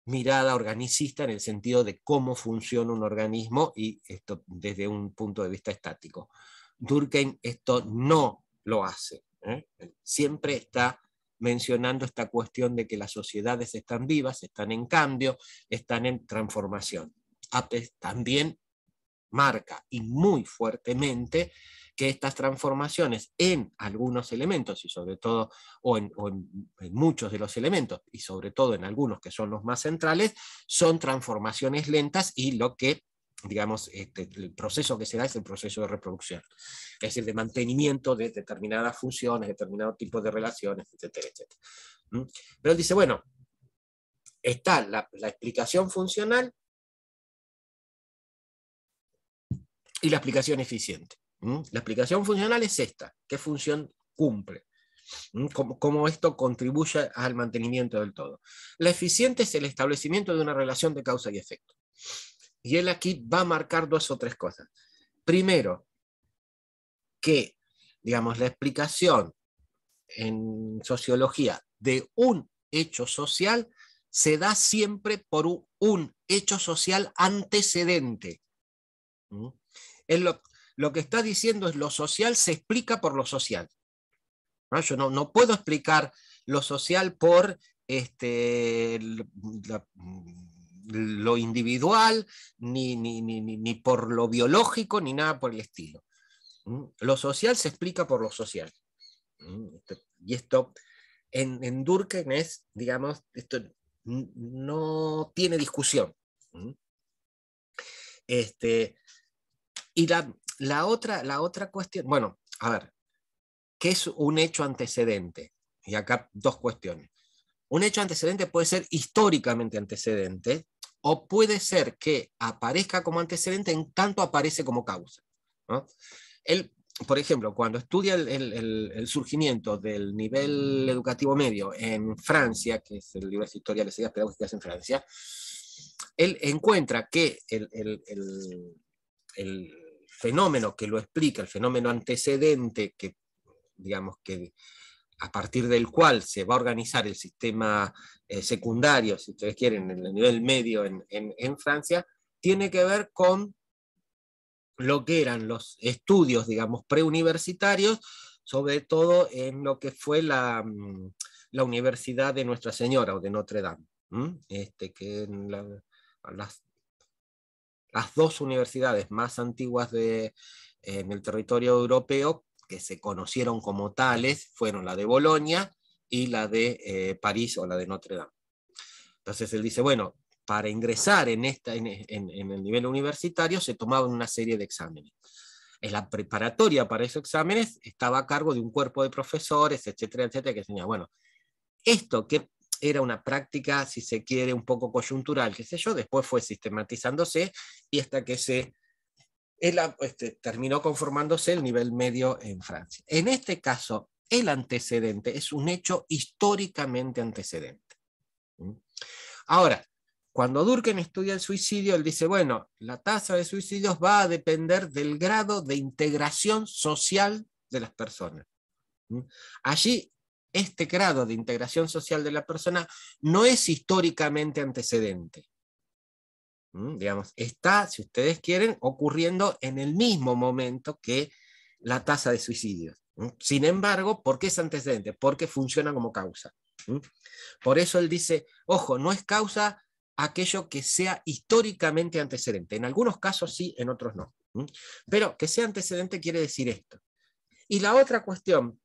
mirada organicista en el sentido de cómo funciona un organismo y esto desde un punto de vista estático. Durkheim esto no lo hace. Siempre está mencionando esta cuestión de que las sociedades están vivas, están en cambio, están en transformación. Apes también marca y muy fuertemente que estas transformaciones en algunos elementos y sobre todo, o en muchos de los elementos y sobre todo en algunos que son los más centrales, son transformaciones lentas y lo que, digamos, el proceso que se da es el proceso de reproducción, es decir, de mantenimiento de determinadas funciones, determinados tipos de relaciones, etcétera, etcétera. Pero él dice, bueno, está la explicación funcional y la explicación eficiente. La explicación funcional es esta, ¿qué función cumple? Cómo esto contribuye al mantenimiento del todo. La eficiente es el establecimiento de una relación de causa y efecto. Y él aquí va a marcar 2 o 3 cosas. Primero, que, digamos, la explicación en sociología de un hecho social se da siempre por un hecho social antecedente. Él lo que está diciendo es lo social se explica por lo social. ¿No? Yo no puedo explicar lo social por lo individual, ni por lo biológico, ni nada por el estilo. Lo social se explica por lo social. Y esto en Durkheim es, digamos, esto no tiene discusión. Y la otra cuestión, bueno, a ver, ¿qué es un hecho antecedente? Y acá dos cuestiones. Un hecho antecedente puede ser históricamente antecedente, o puede ser que aparezca como antecedente en tanto aparece como causa, ¿no? Por ejemplo, cuando estudia el surgimiento del nivel educativo medio en Francia, que es el libro de historia de las ideas pedagógicas en Francia, él encuentra que el fenómeno que lo explica, el fenómeno antecedente, que digamos que a partir del cual se va a organizar el sistema secundario, si ustedes quieren, en el nivel medio en Francia, tiene que ver con lo que eran los estudios, digamos, preuniversitarios, sobre todo en lo que fue la Universidad de Nuestra Señora o de Notre Dame, que en las dos universidades más antiguas en el territorio europeo que se conocieron como tales fueron la de Bolonia y la de París o la de Notre Dame. Entonces él dice, bueno, para ingresar en el nivel universitario se tomaban una serie de exámenes. En la preparatoria para esos exámenes estaba a cargo de un cuerpo de profesores, etcétera, etcétera, que enseñaba, bueno, esto que era una práctica, si se quiere, un poco coyuntural, qué sé yo, después fue sistematizándose y hasta que terminó conformándose el nivel medio en Francia. En este caso, el antecedente es un hecho históricamente antecedente. Ahora, cuando Durkheim estudia el suicidio, él dice, bueno, la tasa de suicidios va a depender del grado de integración social de las personas. Allí, este grado de integración social de la persona no es históricamente antecedente. Digamos, está, si ustedes quieren, ocurriendo en el mismo momento que la tasa de suicidios. Sin embargo, ¿por qué es antecedente? Porque funciona como causa. Por eso él dice, ojo, no es causa aquello que sea históricamente antecedente. En algunos casos sí, en otros no. Pero que sea antecedente quiere decir esto. Y la otra cuestión,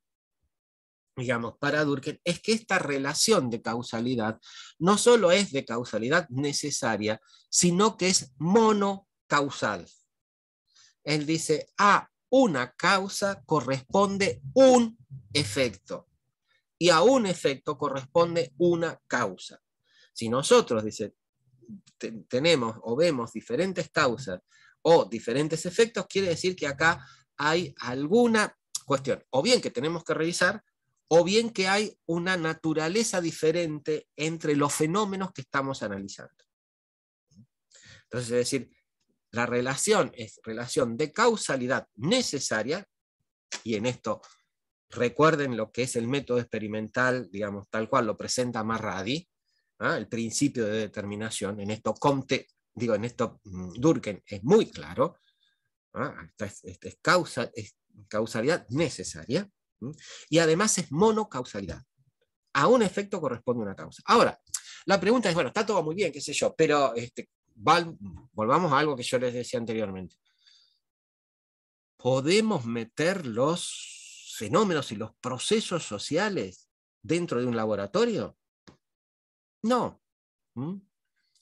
digamos, para Durkheim, es que esta relación de causalidad no solo es de causalidad necesaria, sino que es monocausal. Él dice, a una causa corresponde un efecto, y a un efecto corresponde una causa. Si nosotros, dice, tenemos o vemos diferentes causas o diferentes efectos, quiere decir que acá hay alguna cuestión, o bien que tenemos que revisar, o bien que hay una naturaleza diferente entre los fenómenos que estamos analizando. Entonces, es decir, la relación es relación de causalidad necesaria, y en esto recuerden lo que es el método experimental, digamos, tal cual lo presenta Marradi, el principio de determinación. En esto Durkheim es muy claro, es causalidad necesaria, y además es monocausalidad. A un efecto corresponde una causa. Ahora, la pregunta es, bueno, está todo muy bien, qué sé yo, pero volvamos a algo que yo les decía anteriormente. ¿Podemos meter los fenómenos y los procesos sociales dentro de un laboratorio? No.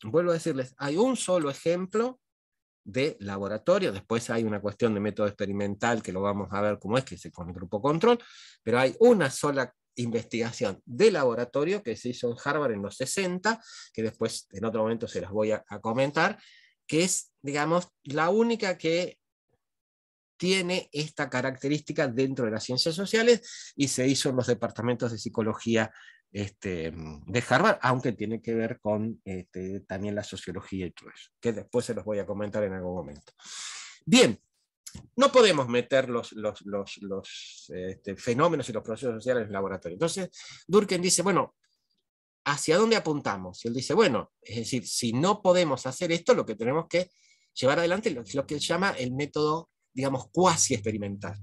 Vuelvo a decirles, hay un solo ejemplo de laboratorio, después hay una cuestión de método experimental que lo vamos a ver cómo es, que es con el grupo control, pero hay una sola investigación de laboratorio que se hizo en Harvard en los 60, que después en otro momento se las voy a comentar, que es, digamos, la única que tiene esta característica dentro de las ciencias sociales y se hizo en los departamentos de psicología de Harvard, aunque tiene que ver con también la sociología y todo eso, que después se los voy a comentar en algún momento. Bien, no podemos meter los fenómenos y los procesos sociales en el laboratorio. Entonces, Durkheim dice, bueno, ¿hacia dónde apuntamos? Y él dice, bueno, es decir, si no podemos hacer esto, lo que tenemos que llevar adelante es lo que él llama el método digamos, cuasi experimental.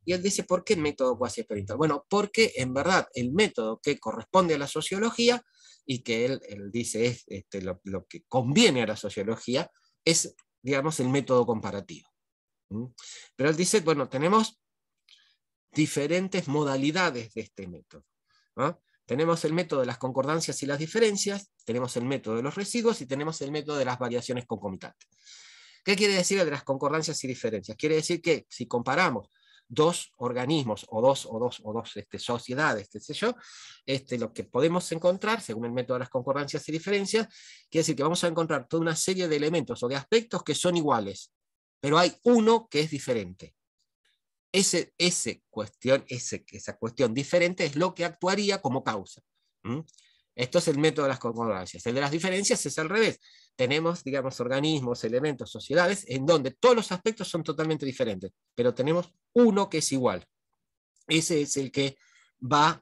Y él dice, ¿por qué el método cuasi experimental? Bueno, porque en verdad el método que corresponde a la sociología y que él dice es lo que conviene a la sociología es, digamos, el método comparativo. Pero él dice, bueno, tenemos diferentes modalidades de este método, ¿no? Tenemos el método de las concordancias y las diferencias, tenemos el método de los residuos y tenemos el método de las variaciones concomitantes. ¿Qué quiere decir de las concordancias y diferencias? Quiere decir que si comparamos dos organismos o dos sociedades, qué sé yo, lo que podemos encontrar, según el método de las concordancias y diferencias, quiere decir que vamos a encontrar toda una serie de elementos o de aspectos que son iguales, pero hay uno que es diferente. Esa cuestión diferente es lo que actuaría como causa. Esto es el método de las concordancias. El de las diferencias es al revés. Tenemos, digamos, organismos, elementos, sociedades, en donde todos los aspectos son totalmente diferentes, pero tenemos uno que es igual. Ese es el que va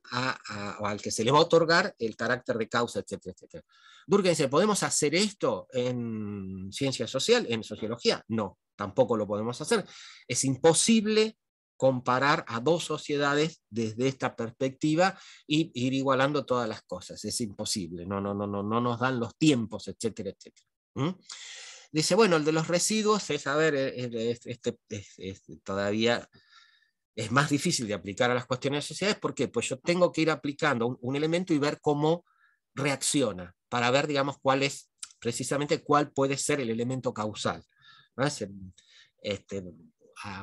al que se le va a otorgar el carácter de causa, etcétera, etcétera. Durkheim dice, ¿podemos hacer esto en ciencia social, en sociología? No, tampoco lo podemos hacer. Es imposible comparar a dos sociedades desde esta perspectiva y ir igualando todas las cosas. Es imposible, no nos dan los tiempos, etcétera, etcétera. Dice, bueno, el de los residuos es, a ver, todavía es más difícil de aplicar a las cuestiones de sociedades. ¿Por qué? Pues yo tengo que ir aplicando un elemento y ver cómo reacciona, para ver, digamos, precisamente cuál puede ser el elemento causal, ¿no?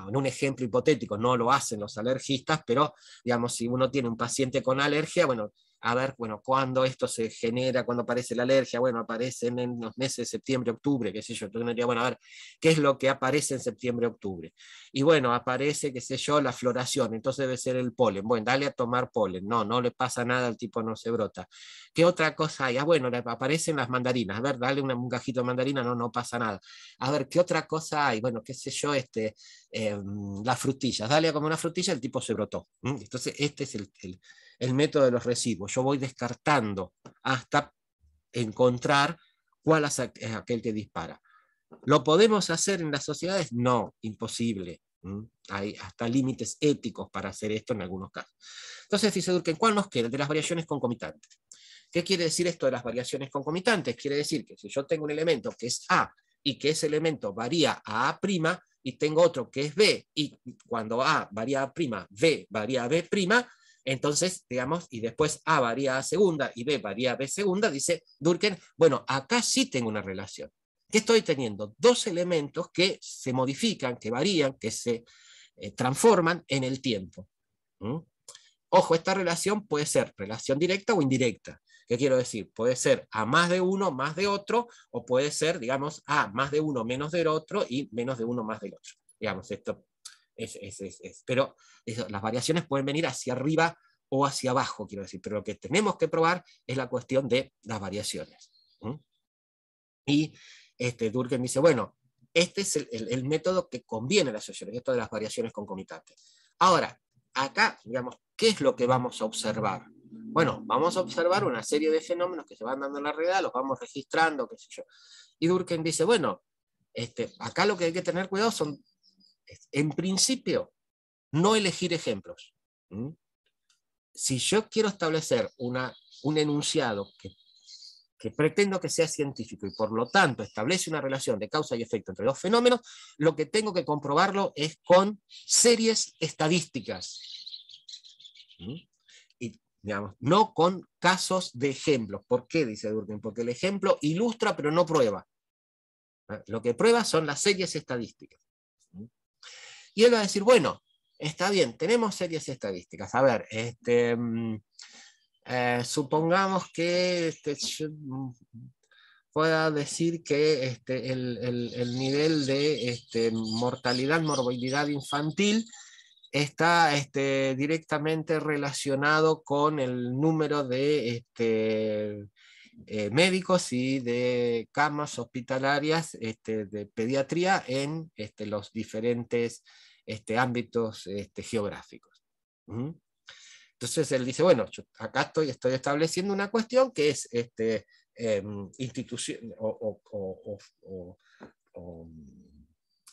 En un ejemplo hipotético, no lo hacen los alergistas, pero digamos, si uno tiene un paciente con alergia, bueno, a ver, bueno, cuándo esto se genera, cuándo aparece la alergia, bueno, aparecen en los meses de septiembre, octubre, qué sé yo, entonces uno diría, bueno, a ver, ¿qué es lo que aparece en septiembre, octubre? Y bueno, aparece, qué sé yo, la floración, entonces debe ser el polen, bueno, dale a tomar polen, no le pasa nada, el tipo no se brota. ¿Qué otra cosa hay? Bueno, aparecen las mandarinas, a ver, dale un cajito de mandarina, no pasa nada. A ver, ¿qué otra cosa hay? Bueno, qué sé yo, las frutillas, dale a comer una frutilla, el tipo se brotó. Entonces, este es el método de los residuos. Yo voy descartando hasta encontrar cuál es aquel que dispara. ¿Lo podemos hacer en las sociedades? No, imposible. Hay hasta límites éticos para hacer esto en algunos casos. Entonces dice Durkheim, ¿cuál nos queda? El de las variaciones concomitantes. ¿Qué quiere decir esto de las variaciones concomitantes? Quiere decir que si yo tengo un elemento que es A y que ese elemento varía a A', y tengo otro que es B, y cuando A varía a', B varía a B', entonces, digamos, y después A varía a segunda y B varía a B segunda, dice Durkheim, bueno, acá sí tengo una relación. ¿Qué estoy teniendo? Dos elementos que se modifican, que varían, que se transforman en el tiempo. Ojo, esta relación puede ser relación directa o indirecta. ¿Qué quiero decir? Puede ser a más de uno, más de otro, o puede ser, digamos, a más de uno, menos del otro, y menos de uno, más del otro. Digamos, esto pero las variaciones pueden venir hacia arriba o hacia abajo, quiero decir, pero lo que tenemos que probar es la cuestión de las variaciones. Y Durkheim dice, bueno, este es el método que conviene a la sociología, esto de las variaciones concomitantes. Ahora, acá, digamos, ¿qué es lo que vamos a observar? Bueno, vamos a observar una serie de fenómenos que se van dando en la realidad, los vamos registrando, qué sé yo. Y Durkheim dice, bueno, acá lo que hay que tener cuidado son, en principio, no elegir ejemplos. Si yo quiero establecer un enunciado que pretendo que sea científico y por lo tanto establece una relación de causa y efecto entre dos fenómenos, lo que tengo que comprobarlo es con series estadísticas. Y, digamos, no con casos de ejemplos. ¿Por qué? Dice Durkheim. Porque el ejemplo ilustra pero no prueba. Lo que prueba son las series estadísticas. Y él va a decir, bueno, está bien, tenemos series estadísticas. A ver, supongamos que yo pueda decir que el nivel de mortalidad, morbilidad infantil está directamente relacionado con el número de médicos y de camas hospitalarias de pediatría en los diferentes ámbitos geográficos. Entonces él dice, bueno, yo acá estoy estableciendo una cuestión que es institución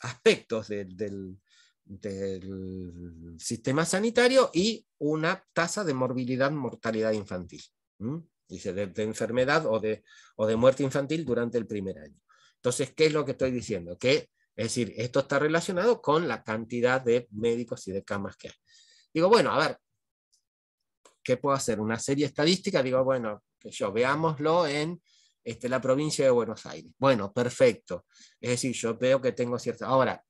aspectos del sistema sanitario y una tasa de morbilidad, mortalidad infantil. Dice, de enfermedad o de muerte infantil durante el primer año. Entonces, ¿qué es lo que estoy diciendo? Que, es decir, esto está relacionado con la cantidad de médicos y de camas que hay. Digo, bueno, a ver, ¿qué puedo hacer? Una serie estadística, digo, bueno, veámoslo en la provincia de Buenos Aires. Bueno, perfecto. Es decir, yo veo que tengo cierta... Ahora,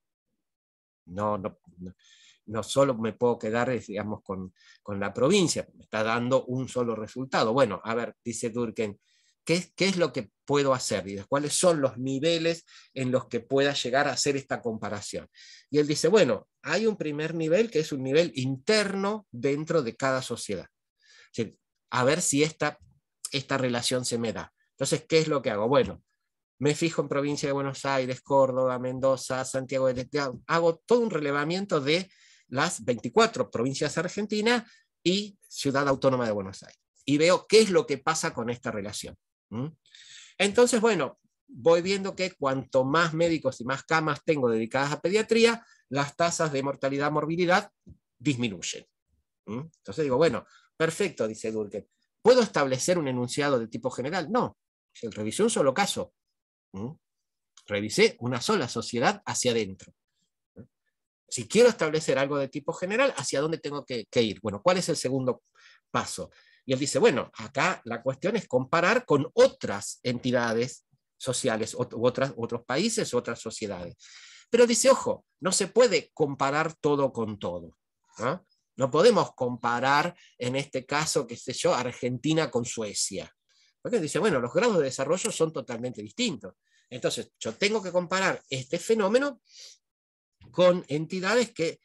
no solo me puedo quedar, digamos, con la provincia, me está dando un solo resultado. Bueno, a ver, dice Durkheim, ¿qué es lo que puedo hacer? ¿Cuáles son los niveles en los que pueda llegar a hacer esta comparación? Y él dice, bueno, hay un primer nivel que es un nivel interno dentro de cada sociedad. Es decir, a ver si esta relación se me da. Entonces, ¿qué es lo que hago? Bueno, me fijo en provincia de Buenos Aires, Córdoba, Mendoza, Santiago del Estero, hago todo un relevamiento de las 24 provincias argentinas y Ciudad Autónoma de Buenos Aires. Y veo qué es lo que pasa con esta relación. Entonces, bueno, voy viendo que cuanto más médicos y más camas tengo dedicadas a pediatría, las tasas de mortalidad, morbilidad disminuyen. Entonces digo, bueno, perfecto, dice Durkheim. ¿Puedo establecer un enunciado de tipo general? No. Revisé un solo caso. Revisé una sola sociedad hacia adentro. Si quiero establecer algo de tipo general, ¿hacia dónde tengo que ir? Bueno, ¿cuál es el segundo paso? Y él dice, bueno, acá la cuestión es comparar con otras entidades sociales, otros países, otras sociedades. Pero dice, ojo, no se puede comparar todo con todo. No podemos comparar, en este caso, qué sé yo, Argentina con Suecia. Porque dice, bueno, los grados de desarrollo son totalmente distintos. Entonces, yo tengo que comparar este fenómeno con entidades que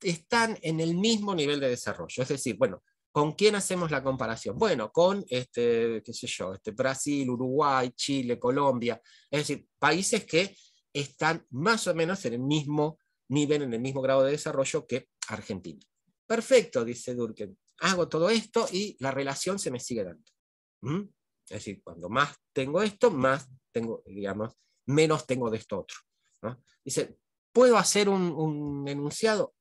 están en el mismo nivel de desarrollo. Es decir, bueno, ¿con quién hacemos la comparación? Bueno, con qué sé yo, Brasil, Uruguay, Chile, Colombia. Es decir, países que están más o menos en el mismo nivel, en el mismo grado de desarrollo que Argentina. Perfecto, dice Durkheim. Hago todo esto y la relación se me sigue dando. Es decir, cuando más tengo esto, más tengo, digamos, menos tengo de esto otro. Dice, ¿puedo hacer un enunciado?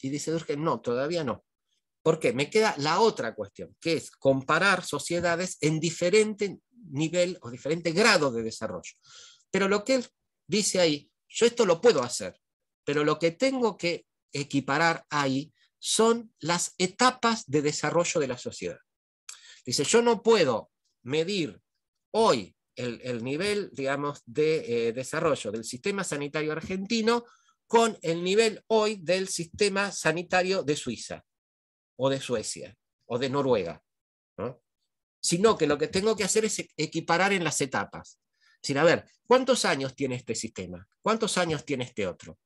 Y dice Durkheim, no, todavía no. ¿Por qué? Me queda la otra cuestión, que es comparar sociedades en diferente nivel o diferente grado de desarrollo. Pero lo que él dice ahí, yo esto lo puedo hacer, pero lo que tengo que equiparar ahí son las etapas de desarrollo de la sociedad. Dice, yo no puedo medir hoy el nivel, digamos, de desarrollo del sistema sanitario argentino con el nivel hoy del sistema sanitario de Suiza, o de Suecia, o de Noruega, ¿no? Sino que lo que tengo que hacer es equiparar en las etapas. Es decir, a ver, ¿cuántos años tiene este sistema? ¿Cuántos años tiene este otro?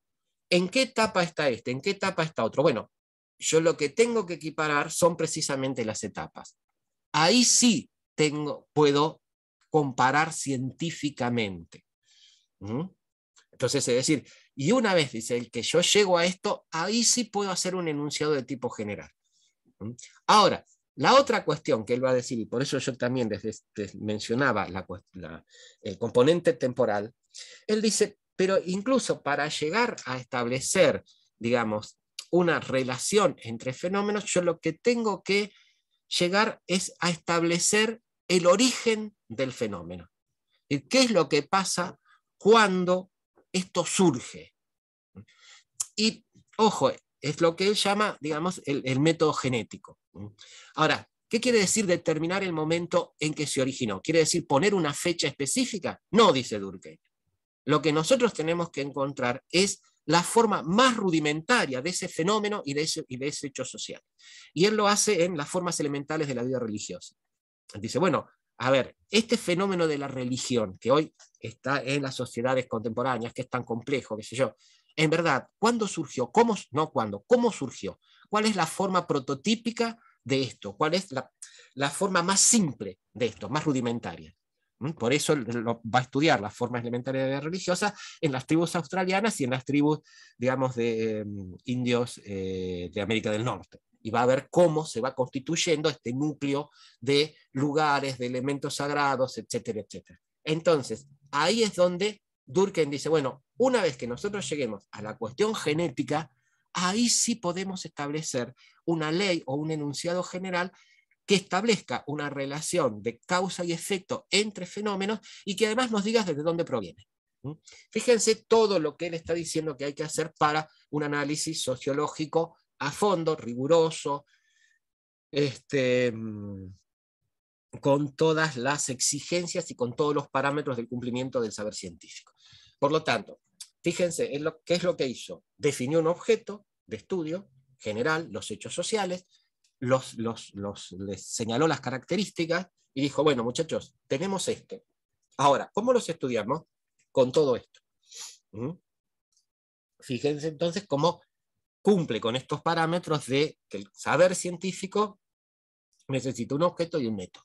¿En qué etapa está este? ¿En qué etapa está otro? Bueno, yo lo que tengo que equiparar son precisamente las etapas. Ahí sí puedo comparar científicamente. Entonces, es decir, y una vez dice el que yo llego a esto, ahí sí puedo hacer un enunciado de tipo general. Ahora, la otra cuestión que él va a decir, y por eso yo también mencionaba el componente temporal, él dice, pero incluso para llegar a establecer, digamos, una relación entre fenómenos, yo lo que tengo que llegar es a establecer el origen del fenómeno. ¿Qué es lo que pasa cuando esto surge? Y, ojo, es lo que él llama, digamos, el método genético. Ahora, ¿qué quiere decir determinar el momento en que se originó? ¿Quiere decir poner una fecha específica? No, dice Durkheim. Lo que nosotros tenemos que encontrar es la forma más rudimentaria de ese fenómeno y de ese hecho social. Y él lo hace en las formas elementales de la vida religiosa. Dice, bueno, a ver, este fenómeno de la religión, que hoy está en las sociedades contemporáneas, que es tan complejo, qué sé yo, en verdad, ¿cuándo surgió? ¿Cómo surgió? ¿Cuál es la forma prototípica de esto? ¿Cuál es la forma más simple de esto, más rudimentaria? Por eso va a estudiar las formas elementarias de la religiosa en las tribus australianas y en las tribus, digamos, de indios de América del Norte. Y va a ver cómo se va constituyendo este núcleo de lugares, de elementos sagrados, etcétera, etcétera. Entonces, ahí es donde Durkheim dice, bueno, una vez que nosotros lleguemos a la cuestión genética, ahí sí podemos establecer una ley o un enunciado general que establezca una relación de causa y efecto entre fenómenos y que además nos diga desde dónde proviene. Fíjense todo lo que él está diciendo que hay que hacer para un análisis sociológico a fondo, riguroso, con todas las exigencias y con todos los parámetros del cumplimiento del saber científico. Por lo tanto, fíjense, ¿qué es lo que hizo? Definió un objeto de estudio general, los hechos sociales, les señaló las características y dijo, bueno, muchachos, tenemos esto. Ahora, ¿cómo los estudiamos? Con todo esto. Fíjense entonces cómo cumple con estos parámetros de que el saber científico necesita un objeto y un método.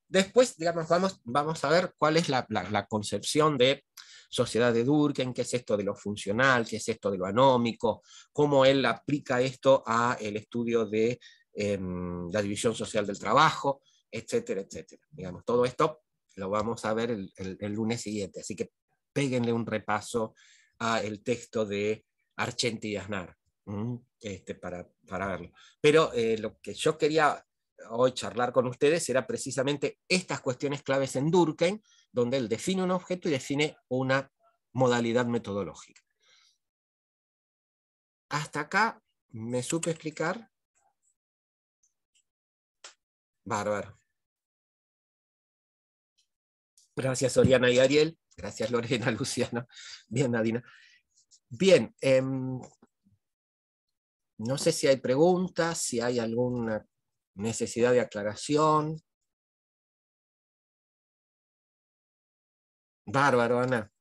Después, digamos, vamos a ver cuál es la concepción de sociedad de Durkheim, qué es esto de lo funcional, qué es esto de lo anómico, cómo él aplica esto al estudio de la división social del trabajo, etcétera, etcétera. Digamos, todo esto lo vamos a ver el lunes siguiente, así que péguenle un repaso al texto de Argenti y Aznar para verlo. Pero lo que yo quería hoy charlar con ustedes era precisamente estas cuestiones claves en Durkheim, donde él define un objeto y define una modalidad metodológica. ¿Hasta acá me supe explicar? Bárbaro. Gracias, Oriana y Ariel. Gracias, Lorena, Luciano. Bien, Nadina. Bien, no sé si hay preguntas, si hay alguna necesidad de aclaración. Bárbaro, Ana.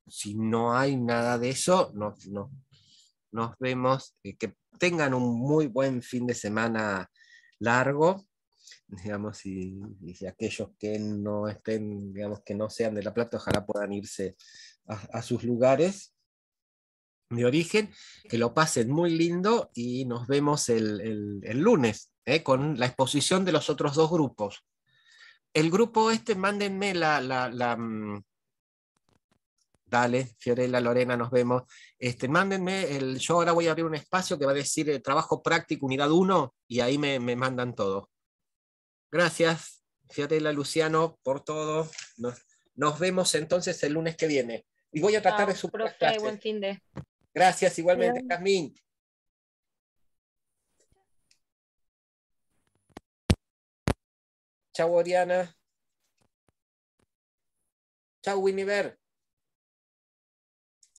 Si no hay nada de eso, nos vemos. Que tengan un muy buen fin de semana largo, digamos, y aquellos que no estén, digamos, que no sean de La Plata, ojalá puedan irse a sus lugares de origen, que lo pasen muy lindo y nos vemos el lunes con la exposición de los otros dos grupos. El grupo mándenme dale, Fiorella, Lorena, nos vemos. Mándenme, yo ahora voy a abrir un espacio que va a decir trabajo práctico, unidad 1, y ahí me mandan todo. Gracias, Fiorella, Luciano, por todo. Nos vemos entonces el lunes que viene. Y voy a tratar de superar las clases. Buen fin de. Gracias, igualmente, Jazmín. Chau, Oriana. Chau, Winiver.